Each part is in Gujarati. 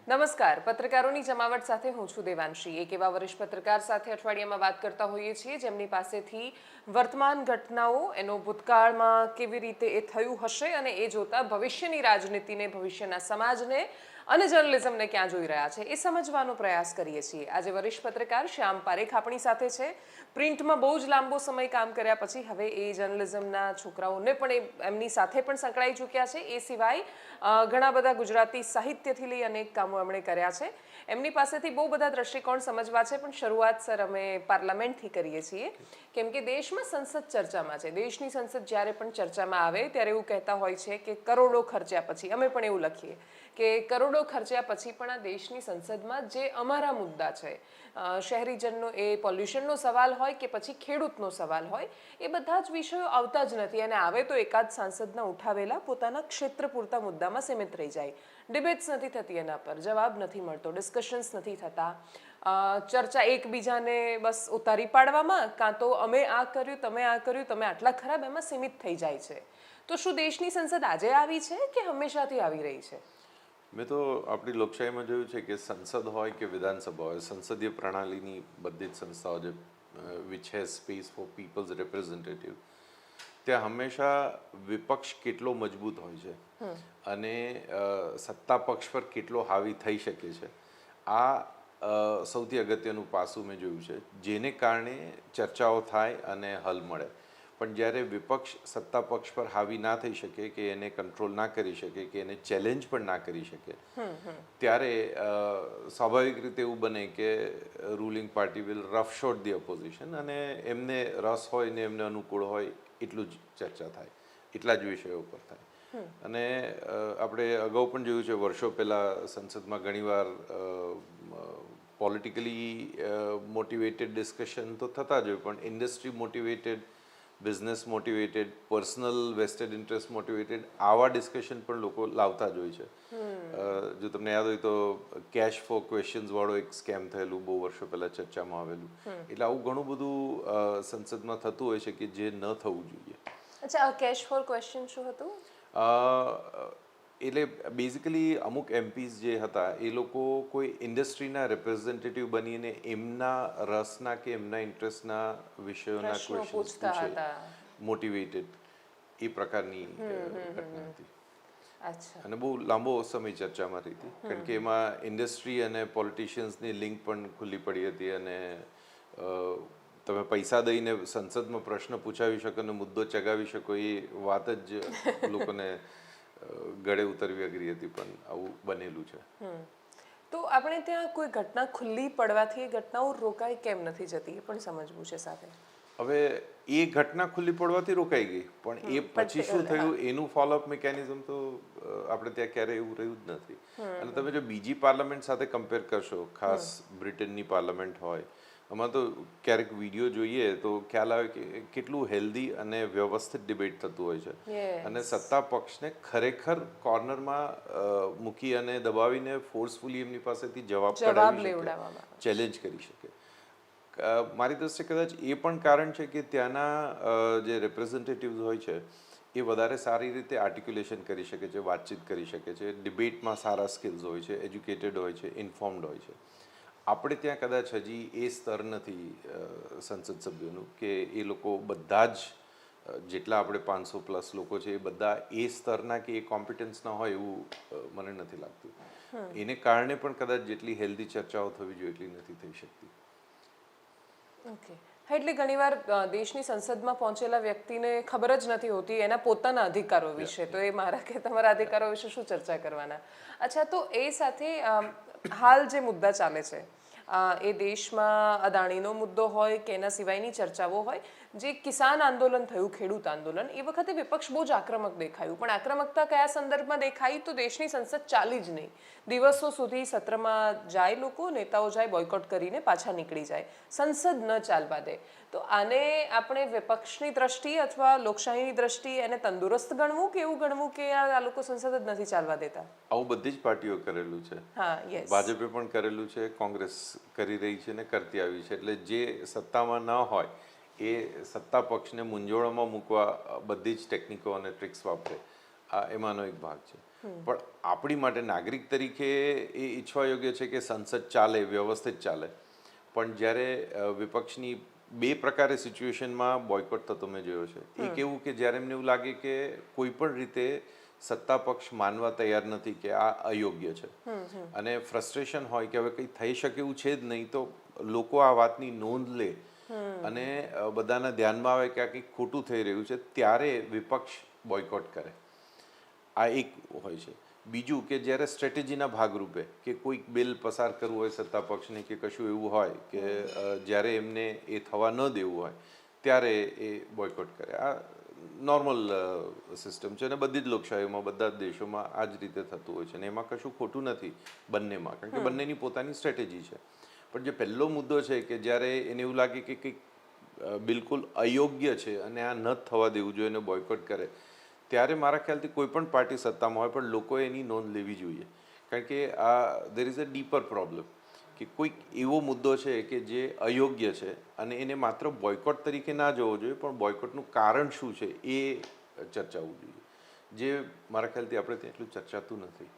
નમસ્કાર. પત્રકારોની જમાવટ સાથે હું છું દેવાંશી. એક એવા વરિષ્ઠ પત્રકાર સાથે અઠવાડિયામાં વાત કરતા હોઈએ છીએ જેમની પાસેથી વર્તમાન ઘટનાઓ, એનો ભૂતકાળમાં કેવી રીતે એ થયું હશે અને એ જોતા ભવિષ્યની રાજનીતિને, ભવિષ્યના સમાજને અને જર્નલિઝમને ક્યાં જોઈ રહ્યા છે એ સમજવાનો પ્રયાસ કરીએ છીએ. આજે વરિષ્ઠ પત્રકાર શ્યામ પારેખ આપણી સાથે છે. પ્રિન્ટમાં બહુ જ લાંબો સમય કામ કર્યા પછી હવે એ જર્નલિઝમના છોકરાઓને પણ એમની સાથે પણ સંકળાઈ ચૂક્યા છે. એ સિવાય ઘણા બધા ગુજરાતી સાહિત્યથી લઈ અનેક કામો એમણે કર્યા છે. એમની પાસેથી બહુ બધા દ્રષ્ટિકોણ સમજવા છે, પણ શરૂઆત સર અમે પાર્લામેન્ટથી કરીએ છીએ, કેમ કે દેશમાં સંસદ ચર્ચામાં છે. દેશની સંસદ જ્યારે પણ ચર્ચામાં આવે ત્યારે એવું કહેતા હોય છે કે કરોડો ખર્ચ્યા પછી, અમે પણ એવું લખીએ કે કરોડો ખર્ચ્યા પછી પણ આ દેશની સંસદમાં જે અમારા મુદ્દા છે, શહેરીજનનો એ પોલ્યુશનનો સવાલ હોય કે પછી ખેડૂતનો સવાલ હોય, એ બધા જ વિષયો આવતા જ નથી. અને આવે તો એકાદ સાંસદના ઉઠાવેલા પોતાના ક્ષેત્ર પૂરતા મુદ્દામાં સીમિત રહી જાય. ડિબેટ્સ નથી થતી એના પર, જવાબ નથી મળતો, ડિસ્કશન્સ નથી થતા, ચર્ચા એકબીજાને બસ ઉતારી પાડવામાં, કાં તો અમે આ કર્યું, તમે આટલા ખરાબ, એમાં સીમિત થઈ જાય છે. તો શું દેશની સંસદ આજે આવી છે કે હંમેશાથી આવી રહી છે? મેં તો આપણી લોકશાહીમાં જોયું છે કે સંસદ હોય કે વિધાનસભા હોય, સંસદીય પ્રણાલીની બધી જ સંસ્થાઓ જે which has space for people's representative, ત્યાં હંમેશા વિપક્ષ કેટલો મજબૂત હોય છે અને સત્તા પક્ષ પર કેટલો હાવી થઈ શકે છે, આ સૌથી અગત્યનું પાસું મેં જોયું છે, જેને કારણે ચર્ચાઓ થાય અને હલ મળે. પણ જ્યારે વિપક્ષ સત્તા પક્ષ પર હાવી ના થઈ શકે, કે એને કંટ્રોલ ના કરી શકે, કે એને ચેલેન્જ પણ ના કરી શકે, ત્યારે સ્વાભાવિક રીતે એવું બને કે ruling party will rough shot the opposition, અને એમને રસ હોય ને એમને અનુકૂળ હોય એટલું જ ચર્ચા થાય, એટલા જ વિષયો ઉપર થાય. અને આપણે અગાઉ પણ જોયું છે, વર્ષો પહેલાં સંસદમાં ઘણીવાર પોલિટિકલી મોટિવેટેડ ડિસ્કશન તો થતા જ હોય, પણ industry motivated, business motivated, personal vested interest motivated આવા ડિસ્કશન પણ લોકો લાવતા જ હોય છે. જો તમને યાદ હોય તો કેશ ફોર ક્વેશ્ચન્સ વાળો એક સ્કેમ થયેલું બહુ વર્ષો પહેલાં ચર્ચામાં આવેલું. એટલે આવું ઘણું બધું સંસદમાં થતું હોય છે કે જે ન થવું જોઈએ. અચ્છા, આ કેશ ફોર ક્વેશ્ચન શું હતું? એટલે બેઝિકલી અમુક એમપીસ જે હતા એ લોકો કોઈ ઇન્ડસ્ટ્રીના રિપ્રેઝેન્ટેટિવ બનીને એમના રસના કે એમના ઇન્ટરેસ્ટના વિષયોના ક્વેશ્ચન્સ પૂછે, મોટિવેટેડ, એ પ્રકારની ઘટના હતી. અને બહુ લાંબો સમય ચર્ચામાં રહી હતી, કારણ કે એમાં ઇન્ડસ્ટ્રી અને પોલિટિશિયન્સની લિંક પણ ખુલ્લી પડી હતી. અને તમે પૈસા દઈને સંસદમાં પ્રશ્ન પૂછાવી શકો અને મુદ્દો ચગાવી શકો, એ વાત જ લોકોને ગળે ઉતરવી અઘરી હતી, પણ આવું બનેલું છે. તો આપણે ત્યાં કોઈ ઘટના ખુલ્લી પડવાથી એ ઘટનાઓ રોકાઈ કેમ નથી જતી, એ પણ સમજવું છે સાથે. હવે એ ઘટના ખુલ્લી પડવાથી રોકાઈ ગઈ, પણ એ પછી શું થયું એનું ફોલોઅપ મિકેનિઝમ તો આપણે ત્યાં ક્યારેય એવું રહ્યું જ નથી. અને તમે જો બીજી પાર્લામેન્ટ સાથે કમ્પેર કરશો, ખાસ બ્રિટનની પાર્લામેન્ટ હોય, આમાં તો ક્યારેક વિડીયો જોઈએ તો ખ્યાલ આવે કે કેટલું હેલ્ધી અને વ્યવસ્થિત ડિબેટ થતું હોય છે. અને સત્તા પક્ષને ખરેખર કોર્નરમાં મૂકી અને દબાવીને ફોર્સફુલી એમની પાસેથી જવાબ કઢાવી શકે, ચેલેન્જ કરી શકે. મારી દ્રષ્ટિએ કદાચ એ પણ કારણ છે કે ત્યાંના જે રિપ્રેઝેન્ટેટિવ્સ હોય છે એ વધારે સારી રીતે આર્ટિક્યુલેશન કરી શકે છે, વાતચીત કરી શકે છે, ડિબેટમાં સારા સ્કિલ્સ હોય છે, એજ્યુકેટેડ હોય છે, ઇન્ફોર્મ્ડ હોય છે. આપણે ત્યાં કદાચ હજી એ સ્તર નથી સંસદ સભ્યોનું કે એ લોકો બધા જ, જેટલા આપણે 500+ લોકો છે, એ બધા એ સ્તરના કે એ કોમ્પિટન્સના હોય એવું મને નથી લાગતું. એને કારણે પણ કદાચ જેટલી હેલ્ધી ચર્ચાઓ થવી જોઈએ એટલી નથી થઈ શકતી. ઓકે. હા, એટલે ઘણીવાર દેશની સંસદમાં પહોંચેલા વ્યક્તિને ખબર જ નથી હોતી એના પોતાના અધિકારો વિશે, તો એ મારા કે તમારા અધિકારો વિશે શું ચર્ચા કરવાના. અચ્છા, તો એ સાથે હાલ જે મુદ્દા ચાલે છે, એ દેશમાં અદાણીનો મુદ્દો હોય કે એના સિવાયની ચર્ચાઓ હોય, જે કિસાન આંદોલન થયું, ખેડૂત આંદોલન, એ વખતે વિપક્ષ બહુ જ આક્રમક દેખાયું. પણ આક્રમકતા કયા સંદર્ભમાં દેખાઈ? તો દેશની સંસદ ચાલી જ નહીં, દિવસો સુધી સત્રમાં જાય, લોકો નેતાઓ જાય, બોયકોટ કરીને પાછા નીકળી જાય, સંસદ ન ચાલવા દે. તો આને આપણે વિપક્ષની દ્રષ્ટિ અથવા લોકશાહીની દ્રષ્ટિ એને તંદુરસ્ત ગણવું કે એવું ગણવું કે આ લોકો સંસદ જ નથી ચાલવા દેતા? આવું બધી જ પાર્ટીઓ કરેલું છે. ભાજપે પણ કરેલું છે, કોંગ્રેસ કરી રહી છે ને કરતી આવી છે. એટલે જે સત્તામાં ન હોય એ સત્તા પક્ષને મૂંઝવણમાં મૂકવા બધી જ ટેકનિકો અને ટ્રિક્સ વાપરે. આ એમાંનો એક ભાગ છે. પણ આપણી માટે નાગરિક તરીકે એ ઈચ્છવા યોગ્ય છે કે સંસદ ચાલે, વ્યવસ્થિત ચાલે. પણ જ્યારે વિપક્ષની બે પ્રકારે સિચ્યુએશનમાં બોયકોટ થતો મેં જોયો છે. એક એવું કે જ્યારે એમને એવું લાગે કે કોઈ પણ રીતે સત્તા પક્ષ માનવા તૈયાર નથી કે આ અયોગ્ય છે અને ફ્રસ્ટ્રેશન હોય કે હવે કંઈ થઈ શકે એવું છે જ નહીં, તો લોકો આ વાતની નોંધ લે અને બધાના ધ્યાનમાં આવે કે આ કંઈક ખોટું થઈ રહ્યું છે, ત્યારે વિપક્ષ બોયકોટ કરે. આ એક હોય છે. બીજું કે જ્યારે સ્ટ્રેટેજીના ભાગરૂપે કે કોઈક બિલ પસાર કરવું હોય સત્તા પક્ષને કે કશું એવું હોય કે જ્યારે એમને એ થવા ન દેવું હોય ત્યારે એ બોયકોટ કરે. આ નોર્મલ સિસ્ટમ છે અને બધી જ લોકશાહીઓમાં, બધા જ દેશોમાં આ જ રીતે થતું હોય છે અને એમાં કશું ખોટું નથી બંનેમાં, કારણ કે બંનેની પોતાની સ્ટ્રેટેજી છે. પણ જે પહેલો મુદ્દો છે કે જ્યારે એને એવું લાગે કે કંઈક બિલકુલ અયોગ્ય છે અને આ ન થવા દેવું જોઈએ એને બોયકોટ કરે, ત્યારે મારા ખ્યાલથી કોઈ પણ પાર્ટી સત્તામાં હોય પણ લોકોએ એની નોંધ લેવી જોઈએ. કારણ કે આ there is a dipper problem કે કોઈક એવો મુદ્દો છે કે જે અયોગ્ય છે અને એને માત્ર બોયકોટ તરીકે ના જોવો જોઈએ, પણ બોયકોટનું કારણ શું છે એ ચર્ચાવું જોઈએ, જે મારા ખ્યાલથી આપણે ત્યાં એટલું ચર્ચાતું નથી.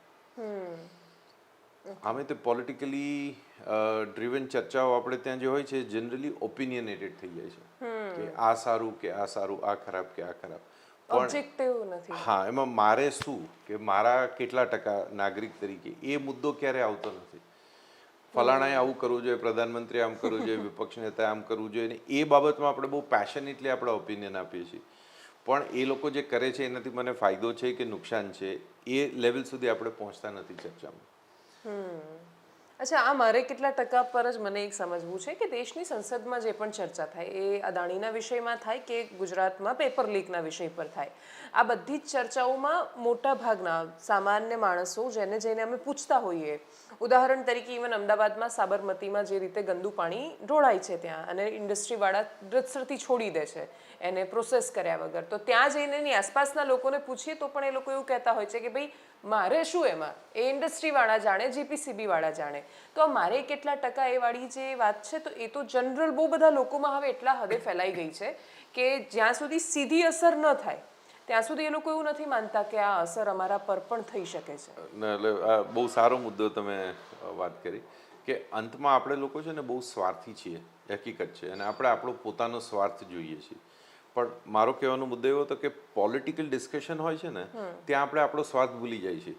આમે તે પોલિટિકલી ડ્રીવન ચર્ચાઓ આપણે ત્યાં જે હોય છે જનરલી ઓપિનિયનેટેડ થઈ જાય છે કે આ સારું કે આ સારું, આ ખરાબ કે આ ખરાબ. ઓબ્જેક્ટિવ નથી. હા, એમાં મારે શું કે મારા કેટલા ટકા નાગરિક તરીકે એ મુદ્દો ક્યારે આવતો નથી. ફલાણાએ આવું કરવું જોઈએ, પ્રધાનમંત્રી આમ કરવું જોઈએ, વિપક્ષ નેતાએ આમ કરવું જોઈએ, અને એ બાબતમાં આપણે બહુ પેશનેટલી આપણા ઓપિનિયન આપીએ છીએ. પણ એ લોકો જે કરે છે એનાથી મને ફાયદો છે કે નુકસાન છે એ લેવલ સુધી આપણે પહોંચતા નથી ચર્ચામાં. અચ્છા, આ મારે કેટલા ટકા પર જ મને એક સમજવું છે કે દેશની સંસદમાં જે પણ ચર્ચા થાય એ અદાણીના વિષયમાં થાય કે ગુજરાતમાં પેપર લીકના વિષય પર થાય, આ બધી જ ચર્ચાઓમાં મોટા ભાગના સામાન્ય માણસો જેને જઈને અમે પૂછતા હોઈએ, ઉદાહરણ તરીકે ઇવન અમદાવાદમાં સાબરમતીમાં જે રીતે ગંદુ પાણી ઢોળાય છે ત્યાં અને ઇન્ડસ્ટ્રીવાળા રદસરથી છોડી દે છે એને પ્રોસેસ કર્યા વગર, તો ત્યાં જઈને એની આસપાસના લોકોને પૂછીએ તો પણ એ લોકો એવું કહેતા હોય છે કે ભાઈ મારે શું એમાં, એ ઇન્ડસ્ટ્રીવાળા જાણે, જીપીસીબીવાળા જાણે. તો મારે કેટલા ટકા એ વાળી જે વાત છે તો એ તો જનરલ બહુ બધા લોકોમાં હવે એટલા હદે ફેલાઈ ગઈ છે કે જ્યાં સુધી સીધી અસર ન થાય ત્યાં સુધી એ લોકો એવું નથી માનતા કે આ અસર અમારા પર પણ થઈ શકે છે. એટલે આ બહુ સારો મુદ્દો તમે વાત કરી કે અંતમાં આપણે લોકો છે ને બહુ સ્વાર્થી છીએ, હકીકત છે, અને આપણે આપણો પોતાનો સ્વાર્થ જોઈએ છીએ. પણ મારો કહેવાનો મુદ્દો એવો હતો કે પોલિટિકલ ડિસ્કશન હોય છે ને ત્યાં આપણે આપણો સ્વાર્થ ભૂલી જાય છીએ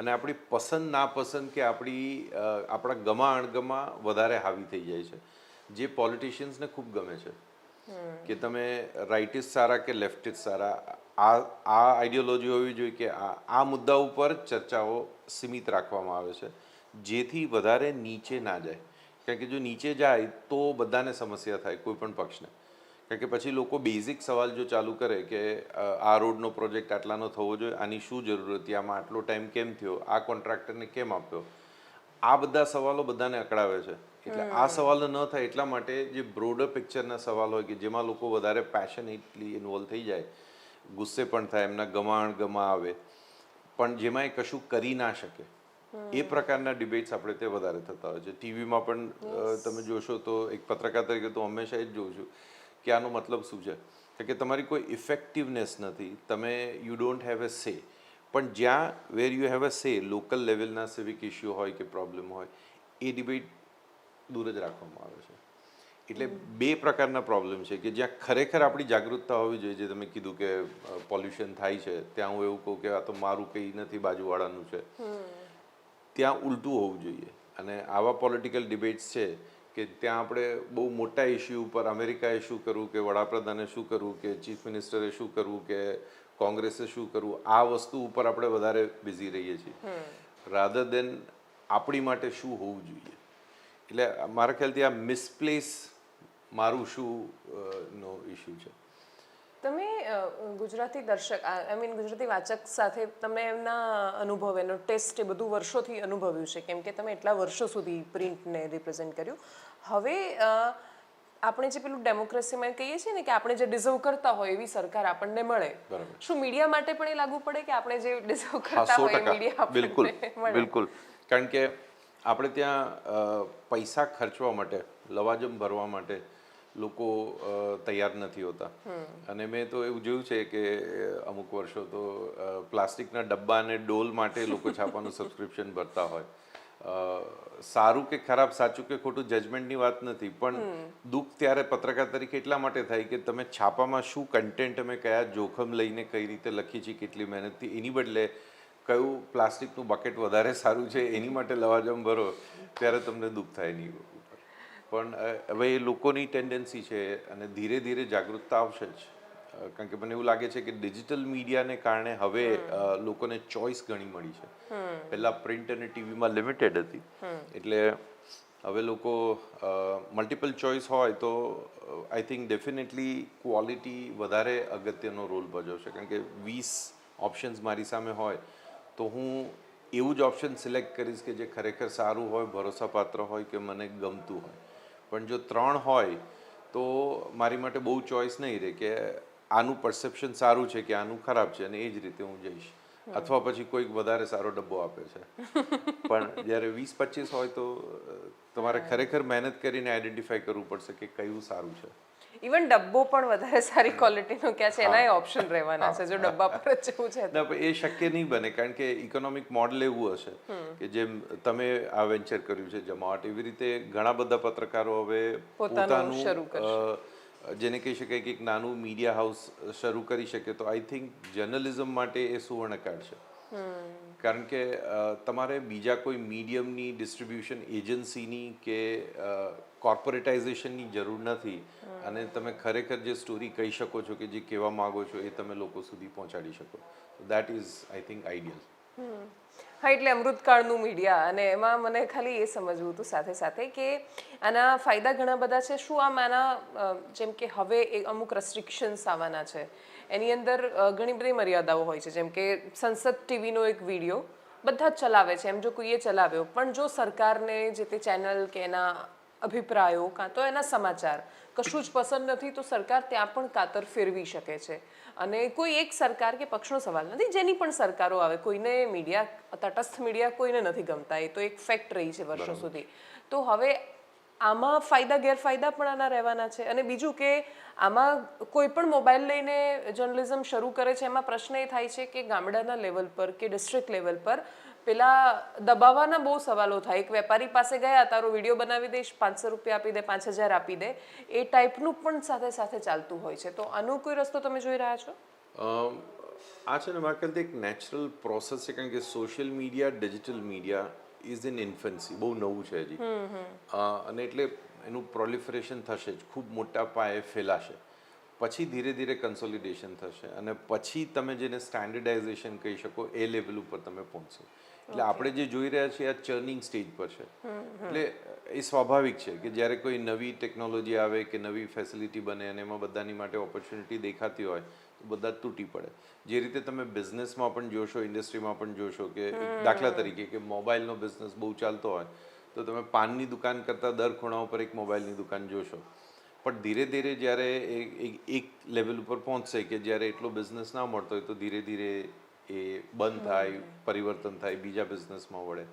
અને આપણી પસંદ નાપસંદ કે આપણા ગમા અણગમા વધારે હાવી થઈ જાય છે, જે પોલિટિશિયન્સને ખૂબ ગમે છે કે તમે રાઇટિસ્ટ સારા કે લેફ્ટિસ્ટ સારા, આ આઈડિયોલોજી હોવી જોઈએ કે આ મુદ્દા ઉપર ચર્ચાઓ સીમિત રાખવામાં આવે છે જેથી વધારે નીચે ના જાય. કારણ કે જો નીચે જાય તો બધાને સમસ્યા થાય, કોઈ પણ પક્ષને. કારણ કે પછી લોકો બેઝિક સવાલ જો ચાલુ કરે કે આ રોડનો પ્રોજેક્ટ આટલાનો થવો જોઈએ, આની શું જરૂર હતી, આમાં આટલો ટાઈમ કેમ થયો, આ કોન્ટ્રાક્ટરને કેમ આપ્યો, આ બધા સવાલો બધાને અકળાવે છે. એટલે આ સવાલો ન થાય એટલા માટે જે બ્રોડર પિક્ચરના સવાલ હોય કે જેમાં લોકો વધારે પેશનેટલી ઇન્વોલ્વ થઈ જાય, ગુસ્સે પણ થાય, એમના ગમા આવે, પણ જેમાં એ કશું કરી ના શકે, એ પ્રકારના ડિબેટ્સ આપણે તે વધારે થતા હોય છે. ટીવીમાં પણ તમે જોશો તો એક પત્રકાર તરીકે તો હંમેશા એ જ જોઉં છું કે આનો મતલબ શું છે કે તમારી કોઈ ઇફેક્ટિવનેસ નથી, તમે યુ ડોન્ટ હેવ એ સે. પણ જ્યાં વેર યુ હેવ અ સે, લોકલ લેવલના સિવિક ઇસ્યુ હોય કે પ્રોબ્લેમ હોય, એ ડિબેટ દૂર જ રાખવામાં આવે છે. એટલે બે પ્રકારના પ્રોબ્લેમ છે કે જ્યાં ખરેખર આપણી જાગૃતતા હોવી જોઈએ, જે તમે કીધું કે પોલ્યુશન થાય છે, ત્યાં હું એવું કહું કે આ તો મારું કંઈ નથી, બાજુવાળાનું છે, ત્યાં ઉલટું હોવું જોઈએ. અને આવા પોલિટિકલ ડિબેટ્સ છે કે ત્યાં આપણે બહુ મોટા ઇસ્યુ ઉપર અમેરિકાએ શું કરવું કે વડાપ્રધાને શું કરવું કે ચીફ મિનિસ્ટરે શું કરવું કે કોંગ્રેસે શું કરવું, આ વસ્તુ ઉપર આપણે વધારે બિઝી રહીએ છીએ રાધર દેન આપણી માટે શું હોવું જોઈએ. એટલે મારા ખ્યાલથી આ મિસપ્લેસ મારું શું નો ઇસ્યુ છે. તમે ગુજરાતી દર્શક આઈ મીન ગુજરાતી વાચક સાથે તમે એમના અનુભવ, એનો ટેસ્ટ એ બધું વર્ષોથી અનુભવ્યું છે કેમ કે તમે એટલા વર્ષો સુધી પ્રિન્ટને રિપ્રેઝેન્ટ કર્યું. હવે આપણે જે પેલું ડેમોક્રેસીમાં કહીએ છીએ ને કે આપણે જે ડિઝર્વ કરતા હોય એવી સરકાર આપણને મળે, શું મીડિયા માટે પણ એ લાગુ પડે કે આપણે જે ડિઝર્વ કરતા હોય એ મીડિયા આપણને મળે? બિલકુલ. કારણ કે આપણે ત્યાં પૈસા ખર્ચવા માટે, લવાજમ ભરવા માટે લોકો તૈયાર નથી હોતા. અને મેં તો એવું જોયું છે કે અમુક વર્ષો તો પ્લાસ્ટિકના ડબ્બા અને ડોલ માટે લોકો છાપાનું સબસ્ક્રિપ્શન ભરતા હોય. સારું કે ખરાબ, સાચું કે ખોટું જજમેન્ટની વાત નથી, પણ દુઃખ ત્યારે પત્રકાર તરીકે એટલા માટે થાય કે તમે છાપામાં શું કન્ટેન્ટ અમે કયા જોખમ લઈને કઈ રીતે લખી છે, કેટલી મહેનતથી, એની બદલે કયું પ્લાસ્ટિકનું બકેટ વધારે સારું છે એની માટે લવાજમ ભરો, ત્યારે તમને દુઃખ થાય નહીં. પણ હવે એ લોકોની ટેન્ડન્સી છે અને ધીરે ધીરે જાગૃતતા આવશે જ. કારણ કે મને એવું લાગે છે કે ડિજિટલ મીડિયાને કારણે હવે લોકોને ચોઇસ ઘણી મળી છે. પહેલા પ્રિન્ટ અને ટીવીમાં લિમિટેડ હતી, એટલે હવે લોકો મલ્ટિપલ ચોઇસ હોય તો આઈ થિંક ડેફિનેટલી ક્વોલિટી વધારે અગત્યનો રોલ ભજવશે. કારણ કે 20 ઓપ્શન્સ મારી સામે હોય તો હું એવું જ ઓપ્શન સિલેક્ટ કરીશ કે જે ખરેખર સારું હોય, ભરોસાપાત્ર હોય કે મને ગમતું હોય. પણ જો 3 હોય તો મારી માટે બહુ ચોઇસ નહીં રહે કે આનું પરસેપ્શન સારું છે કે આનું ખરાબ છે, અને એ જ રીતે હું જઈશ. અથવા પછી કોઈક વધારે સારો ડબ્બો આપે છે. પણ જ્યારે 20-25 હોય તો તમારે ખરેખર મહેનત કરીને આઈડેન્ટિફાઈ કરવું પડશે કે કયું સારું છે. ઇવન ડબ્બો પણ વધારે સારી ક્વોલિટીનો ક્યાં છે એના ઓપ્શન રહેવાના છે જો ડબ્બા પર જ જવું છે. ના, પણ એ શક્ય નહીં બને, કારણ કે ઇકોનોમિક મોડલ એવું હશે કે જેમ તમે આ વેન્ચર કર્યું છે જમાવટ, એવી રીતે ઘણા બધા પત્રકારો હવે પોતાનું જેને કહી શકાય કે એક નાનું મીડિયા હાઉસ શરૂ કરી શકે, તો આઈ થિંક જર્નલિઝમ માટે એ સુવર્ણકાળ છે. કારણ કે તમારે બીજા કોઈ મીડિયમની, ડિસ્ટ્રીબ્યુશન એજન્સીની કે કોર્પોરેટાઇઝેશનની જરૂર નથી, અને તમે ખરેખર જે સ્ટોરી કહી શકો છો કે જે કહેવા માગો છો એ તમે લોકો સુધી પહોંચાડી શકો. That is I think ideal. હા, એટલે અમૃતકાળનું મીડિયા, અને એમાં મને ખાલી એ સમજવું હતું સાથે સાથે કે આના ફાયદા ઘણા બધા છે. શું આના જેમ કે હવે અમુક રેસ્ટ્રિક્શન્સ આવવાના છે, એની અંદર ઘણી બધી મર્યાદાઓ હોય છે, જેમ કે સંસદ ટીવીનો એક વિડીયો બધા જ ચલાવે છે, એમ જો કોઈએ ચલાવ્યો, પણ જો સરકારને જે તે ચેનલ કે એના અભિપ્રાયો કાં તો એના સમાચાર કશું જ પસંદ નથી તો સરકાર ત્યાં પણ કાતર ફેરવી શકે છે. અને કોઈ એક સરકાર કે પક્ષનો સવાલ નથી, જેની પણ સરકારો આવે, કોઈને મીડિયા, તટસ્થ મીડિયા કોઈને નથી ગમતા, એ તો એક ફેક્ટ રહી છે વર્ષો સુધી. તો હવે આમાં ફાયદા ગેરફાયદા પણ આના રહેવાના છે. અને બીજું કે આમાં કોઈ પણ મોબાઈલ લઈને જર્નલિઝમ શરૂ કરે છે, એમાં પ્રશ્ન એ થાય છે કે ગામડાના લેવલ પર કે ડિસ્ટ્રિક્ટ લેવલ પર પેલા દબાવવાના બહુ સવાલો થાય. એક વેપારી પાસે ગયા, તારો વિડીયો બનાવી દઈશ, 500 રૂપિયા આપી દે, 5000 આપી દે, એ ટાઈપનું પણ સાથે સાથે ચાલતું હોય છે. તો આનો કોઈ રસ્તો તમે જોઈ રહ્યા છો? આ છે ને મારા ખ્યાલથી એક નેચરલ પ્રોસેસ છે, કારણ કે social media, digital media is in infancy, બહુ નવું છે હજી. અને એટલે એનું પ્રોલિફરેશન થશે જ, ખૂબ મોટા પાયે ફેલાશે, પછી ધીરે ધીરે કન્સોલિડેશન થશે, અને પછી તમે જેને સ્ટેન્ડર્ડાઇઝેશન કહી શકો એ લેવલ ઉપર તમે પહોંચશો. એટલે આપણે જે જોઈ રહ્યા છીએ આ ચર્નિંગ સ્ટેજ પર છે. એટલે એ સ્વાભાવિક છે કે જ્યારે કોઈ નવી ટેકનોલોજી આવે કે નવી ફેસિલિટી બને અને એમાં બધાની માટે ઓપોર્ચ્યુનિટી દેખાતી હોય તો બધા તૂટી પડે. જે રીતે તમે બિઝનેસમાં પણ જોશો, ઇન્ડસ્ટ્રીમાં પણ જોશો કે દાખલા તરીકે કે મોબાઈલનો બિઝનેસ બહુ ચાલતો હોય તો તમે પાનની દુકાન કરતાં દર ખૂણા ઉપર એક મોબાઈલની દુકાન જોશો. પણ ધીરે ધીરે જ્યારે એક લેવલ ઉપર પહોંચશે કે જ્યારે એટલો બિઝનેસ ના મળતો હોય તો ધીરે ધીરે એ બંધ થાય, પરિવર્તન થાય, બીજા બિઝનેસમાં વળે.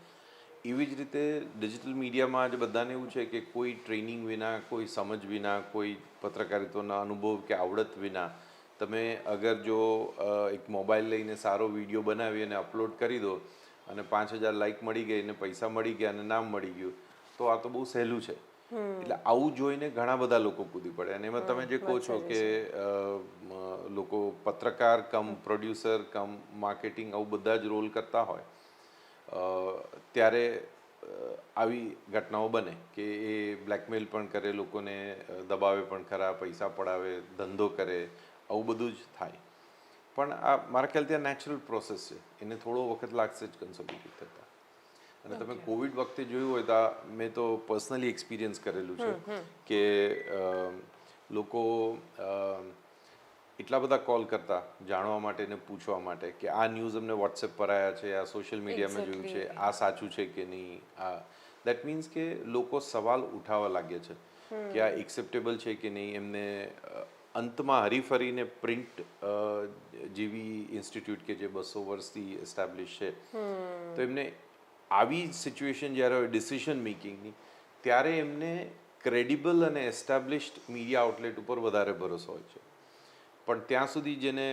એવી જ રીતે ડિજિટલ મીડિયામાં આજે બધાને એવું છે કે કોઈ ટ્રેનિંગ વિના, કોઈ સમજ વિના, કોઈ પત્રકારિત્વના અનુભવ કે આવડત વિના તમે અગર જો એક મોબાઈલ લઈને સારો વિડીયો બનાવી અને અપલોડ કરી દો અને 5000 લાઈક મળી ગઈ અને પૈસા મળી ગયા અને નામ મળી ગયું, તો આ તો બહુ સહેલું છે. એટલે આવું જોઈને ઘણા બધા લોકો કૂદી પડે. અને એમાં તમે જે કહો છો કે લોકો પત્રકાર કમ પ્રોડ્યુસર કમ માર્કેટિંગ આવું બધા જ રોલ કરતા હોય, ત્યારે આવી ઘટનાઓ બને કે એ બ્લેકમેલ પણ કરે, લોકોને દબાવે પણ ખરા, પૈસા પડાવે, ધંધો કરે, આવું બધું જ થાય. પણ આ મારા ખ્યાલથી આ નેચરલ પ્રોસેસ છે, એને થોડો વખત લાગશે જ કન્સોલિડેટ થતા. અને તમે કોવિડ વખતે જોયું હોય તો મેં તો પર્સનલી એક્સપિરિયન્સ કરેલું છે કે લોકો એટલા બધા કોલ કરતા જાણવા માટે ને પૂછવા માટે કે આ ન્યૂઝ અમને વોટ્સએપ પર આવ્યા છે, આ સોશિયલ મીડિયામાં જોયું છે, આ સાચું છે કે નહીં. આ દેટ મીન્સ કે લોકો સવાલ ઉઠાવવા લાગ્યા છે કે આ એક્સેપ્ટેબલ છે કે નહીં. એમને અંતમાં હરીફરીને પ્રિન્ટ જેવી ઇન્સ્ટિટ્યૂટ કે જે 200 વર્ષથી એસ્ટાબ્લિશ છે, તો એમને આવી સિચ્યુએશન જ્યારે હોય ડિસિઝન મેકિંગની, ત્યારે એમને ક્રેડિબલ અને એસ્ટાબ્લિશ્ડ મીડિયા આઉટલેટ ઉપર વધારે ભરોસો હોય છે. પણ ત્યાં સુધી જેને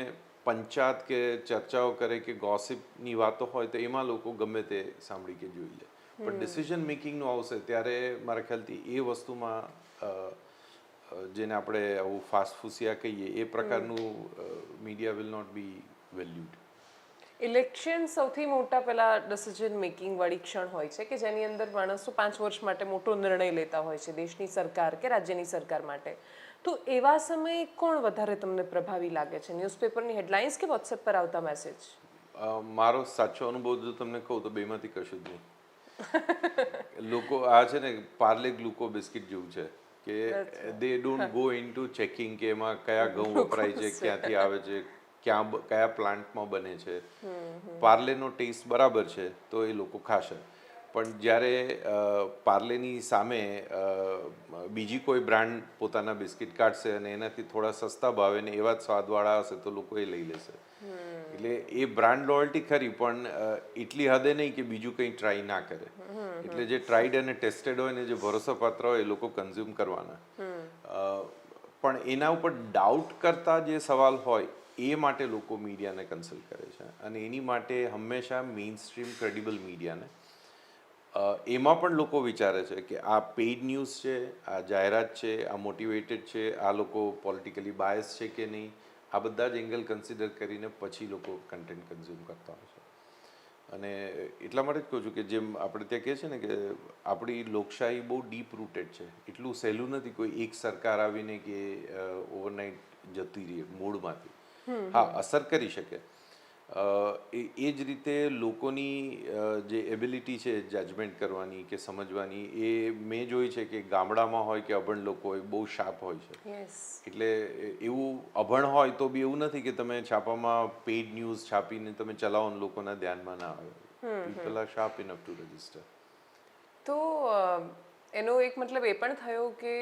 પંચાયત કે ચર્ચાઓ કરે કે ગોસિપની વાતો હોય તો એમાં લોકો ગમે તે સાંભળી કે જોઈ લે. પણ ડિસિઝન મેકિંગનું આવશે ત્યારે મારા ખ્યાલથી એ વસ્તુમાં જેને આપણે આવું ફાસફુસિયા કહીએ એ પ્રકારનું media will not be valued. Election સૌથી મોટા પેલા ડિસિઝન મેકિંગ વાળી ક્ષણ હોય છે કે જેની અંદર માણસો 5 વર્ષ માટે મોટો નિર્ણય લેતા હોય છે દેશની સરકાર કે રાજ્યની સરકાર માટે. તો એવા સમયે કોણ વધારે તમને પ્રભાવી લાગે છે, ન્યૂઝપેપરની હેડલાઇન્સ કે વોટ્સએપ પર આવતા મેસેજ? મારો સાચો અનુભવ જો તમને કહું તો બેમાંથી કશું જ નહીં. લોકો આ છે ને પાર્લે ગ્લુકો બિસ્કિટ જેવું છે કે દે ડોન્ટ ગો ઇનટુ ચેકિંગ કે એમાં કયા ઘઉં વપરાય છે, ક્યાંથી આવે છે, કયા પ્લાન્ટમાં બને છે. પાર્લેનો ટેસ્ટ બરાબર છે તો એ લોકો ખાશે. પણ જ્યારે પાર્લેની સામે બીજી કોઈ બ્રાન્ડ પોતાના બિસ્કિટ કાઢશે અને એનાથી થોડા સસ્તા ભાવે ને એવા જ સ્વાદવાળા હશે તો લોકો એ લઈ લેશે. એટલે એ બ્રાન્ડ લોયલ્ટી ખરી, પણ એટલી હદે નહીં કે બીજું કંઈ ટ્રાય ના કરે. એટલે જે ટ્રાઈડ અને ટેસ્ટેડ હોય ને જે ભરોસાપાત્ર હોય એ લોકો કન્ઝ્યુમ કરવાના. પણ એના ઉપર ડાઉટ કરતા જે સવાલ હોય એ માટે લોકો મીડિયાને કન્સલ્ટ કરે છે અને એની માટે હંમેશા મેઇન સ્ટ્રીમ ક્રેડિબલ મીડિયાને એમાં પણ લોકો વિચારે છે કે આ પેઇડ ન્યૂઝ છે, આ જાહેરાત છે, આ મોટિવેટેડ છે, આ લોકો પોલિટિકલી બાયસ છે કે નહીં, આ બધા જ એંગલ કન્સિડર કરીને પછી લોકો કન્ટેન્ટ કન્ઝ્યુમ કરતા હોય છે. અને એટલા માટે જ કહું છું કે જેમ આપણે ત્યાં કહે છે ને કે આપણી લોકશાહી બહુ ડીપ રૂટેડ છે. એટલું સહેલું નથી કોઈ એક સરકાર આવીને કે ઓવરનાઇટ જતી રહે મૂળમાંથી. હા, અસર કરી શકે. એ જ રીતે લોકોની જે એબિલિટી છે જજમેન્ટ કરવાની કે સમજવાની, એ મેં જોઈ છે કે ગામડામાં હોય કે અભણ લોકો હોય બહુ શાર્પ હોય છે. એટલે એવું અભણ હોય તો બી એવું નથી કે તમે છાપામાં પેઇડ ન્યૂઝ છાપીને તમે ચલાવો ને લોકોના ધ્યાનમાં ના આવે. People are sharp enough to register. તો એનો એક મતલબ એ પણ થયો કે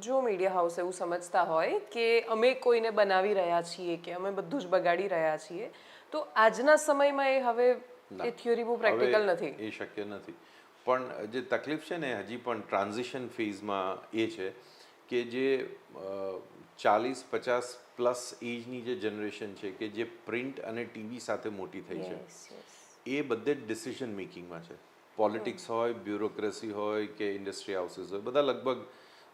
જો મીડિયા હાઉસ એવું સમજતા હોય કે અમે કોઈને બનાવી રહ્યા છીએ કે અમે બધું જ બગાડી રહ્યા છીએ, તો આજના સમયમાં એ હવે એ થિયોરી બહુ પ્રેક્ટિકલ નથી. એ શક્ય નથી. પણ જે તકલીફ છે ને હજી પણ ટ્રાન્ઝિશન ફેઝમાં એ છે કે જે 40-50 પ્લસ એજની જે જનરેશન છે કે જે પ્રિન્ટ અને ટીવી સાથે મોટી થઈ છે, એ બધે જ ડિસિઝન મેકિંગમાં છે. પોલિટિક્સ હોય, બ્યુરોક્રેસી હોય કે ઇન્ડસ્ટ્રી હાઉસીસ હોય, બધા લગભગ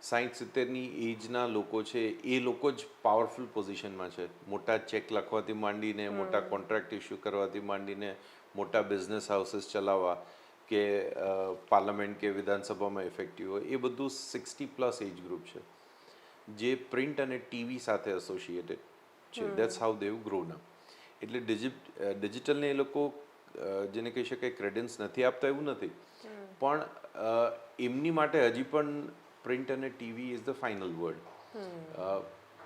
60-70ની એજના લોકો છે. એ લોકો જ પાવરફુલ પોઝિશનમાં છે. મોટા ચેક લખવાથી માંડીને, મોટા કોન્ટ્રાક્ટ ઇસ્યુ કરવાથી માંડીને, મોટા બિઝનેસ હાઉસીસ ચલાવવા કે પાર્લામેન્ટ કે વિધાનસભામાં ઇફેક્ટિવ હોય, એ બધું 60 પ્લસ એજ ગ્રુપ છે જે પ્રિન્ટ અને ટીવી સાથે એસોસિએટેડ છે. That's how Dev grown up. એટલે ડિજિટલને એ લોકો જેને કહી શકાય ક્રેડન્સ નથી આપતા એવું નથી, પણ એમની માટે હજી પણ પ્રિન્ટ અને TV is the final word.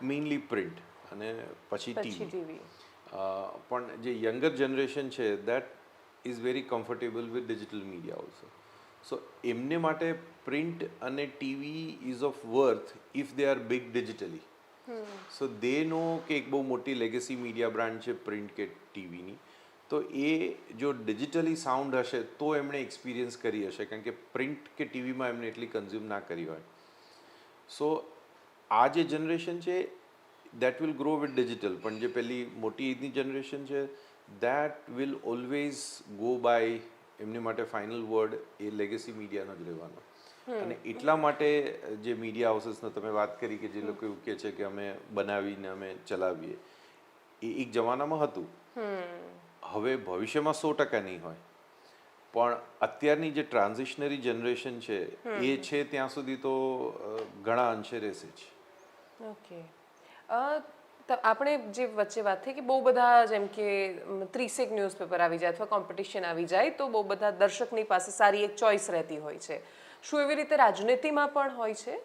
Mainly print અને પછી ટીવી. પણ જે યંગર જનરેશન છે that is very comfortable with digital media also. So એમને માટે પ્રિન્ટ અને TV is of worth if they are big digitally. So they know કે એક બહુ મોટી લેગેસી મીડિયા બ્રાન્ડ છે પ્રિન્ટ કે ટીવીની, તો એ જો ડિજિટલી સાઉન્ડ હશે તો એમણે એક્સપિરિયન્સ કરી હશે, કારણ કે પ્રિન્ટ કે ટીવીમાં એમને એટલી કન્ઝ્યુમ ના કરી હોય. સો આ જે જનરેશન છે that will grow with digital, પણ જે પેલી મોટી એજની જનરેશન છે that will always go by, એમની માટે ફાઇનલ વર્ડ એ લેગેસી મીડિયાનો જ રહેવાનો. અને એટલા માટે જે મીડિયા હાઉસીસનો તમે વાત કરી કે જે લોકો એવું કહે છે કે અમે બનાવીને અમે ચલાવીએ, એ એક જમાનામાં હતું. હવે ભવિષ્યમાં 100% નહીં હોય, પણ અત્યારની જે ટ્રાન્ઝિશનરી જનરેશન છે એ છે ત્યાં સુધી તો ઘણા અંશે રહેશે જ. ઓકે. આપણે જે વચ્ચે વાત થઈ કે બહુ બધા જેમ કે 30 ન્યૂઝપેપર આવી જાય અથવા કોમ્પિટિશન આવી જાય તો બહુ બધા દર્શકની પાસે સારી એક ચોઇસ રહેતી હોય છે. શું એવી રીતે રાજનીતિમાં પણ હોય છે?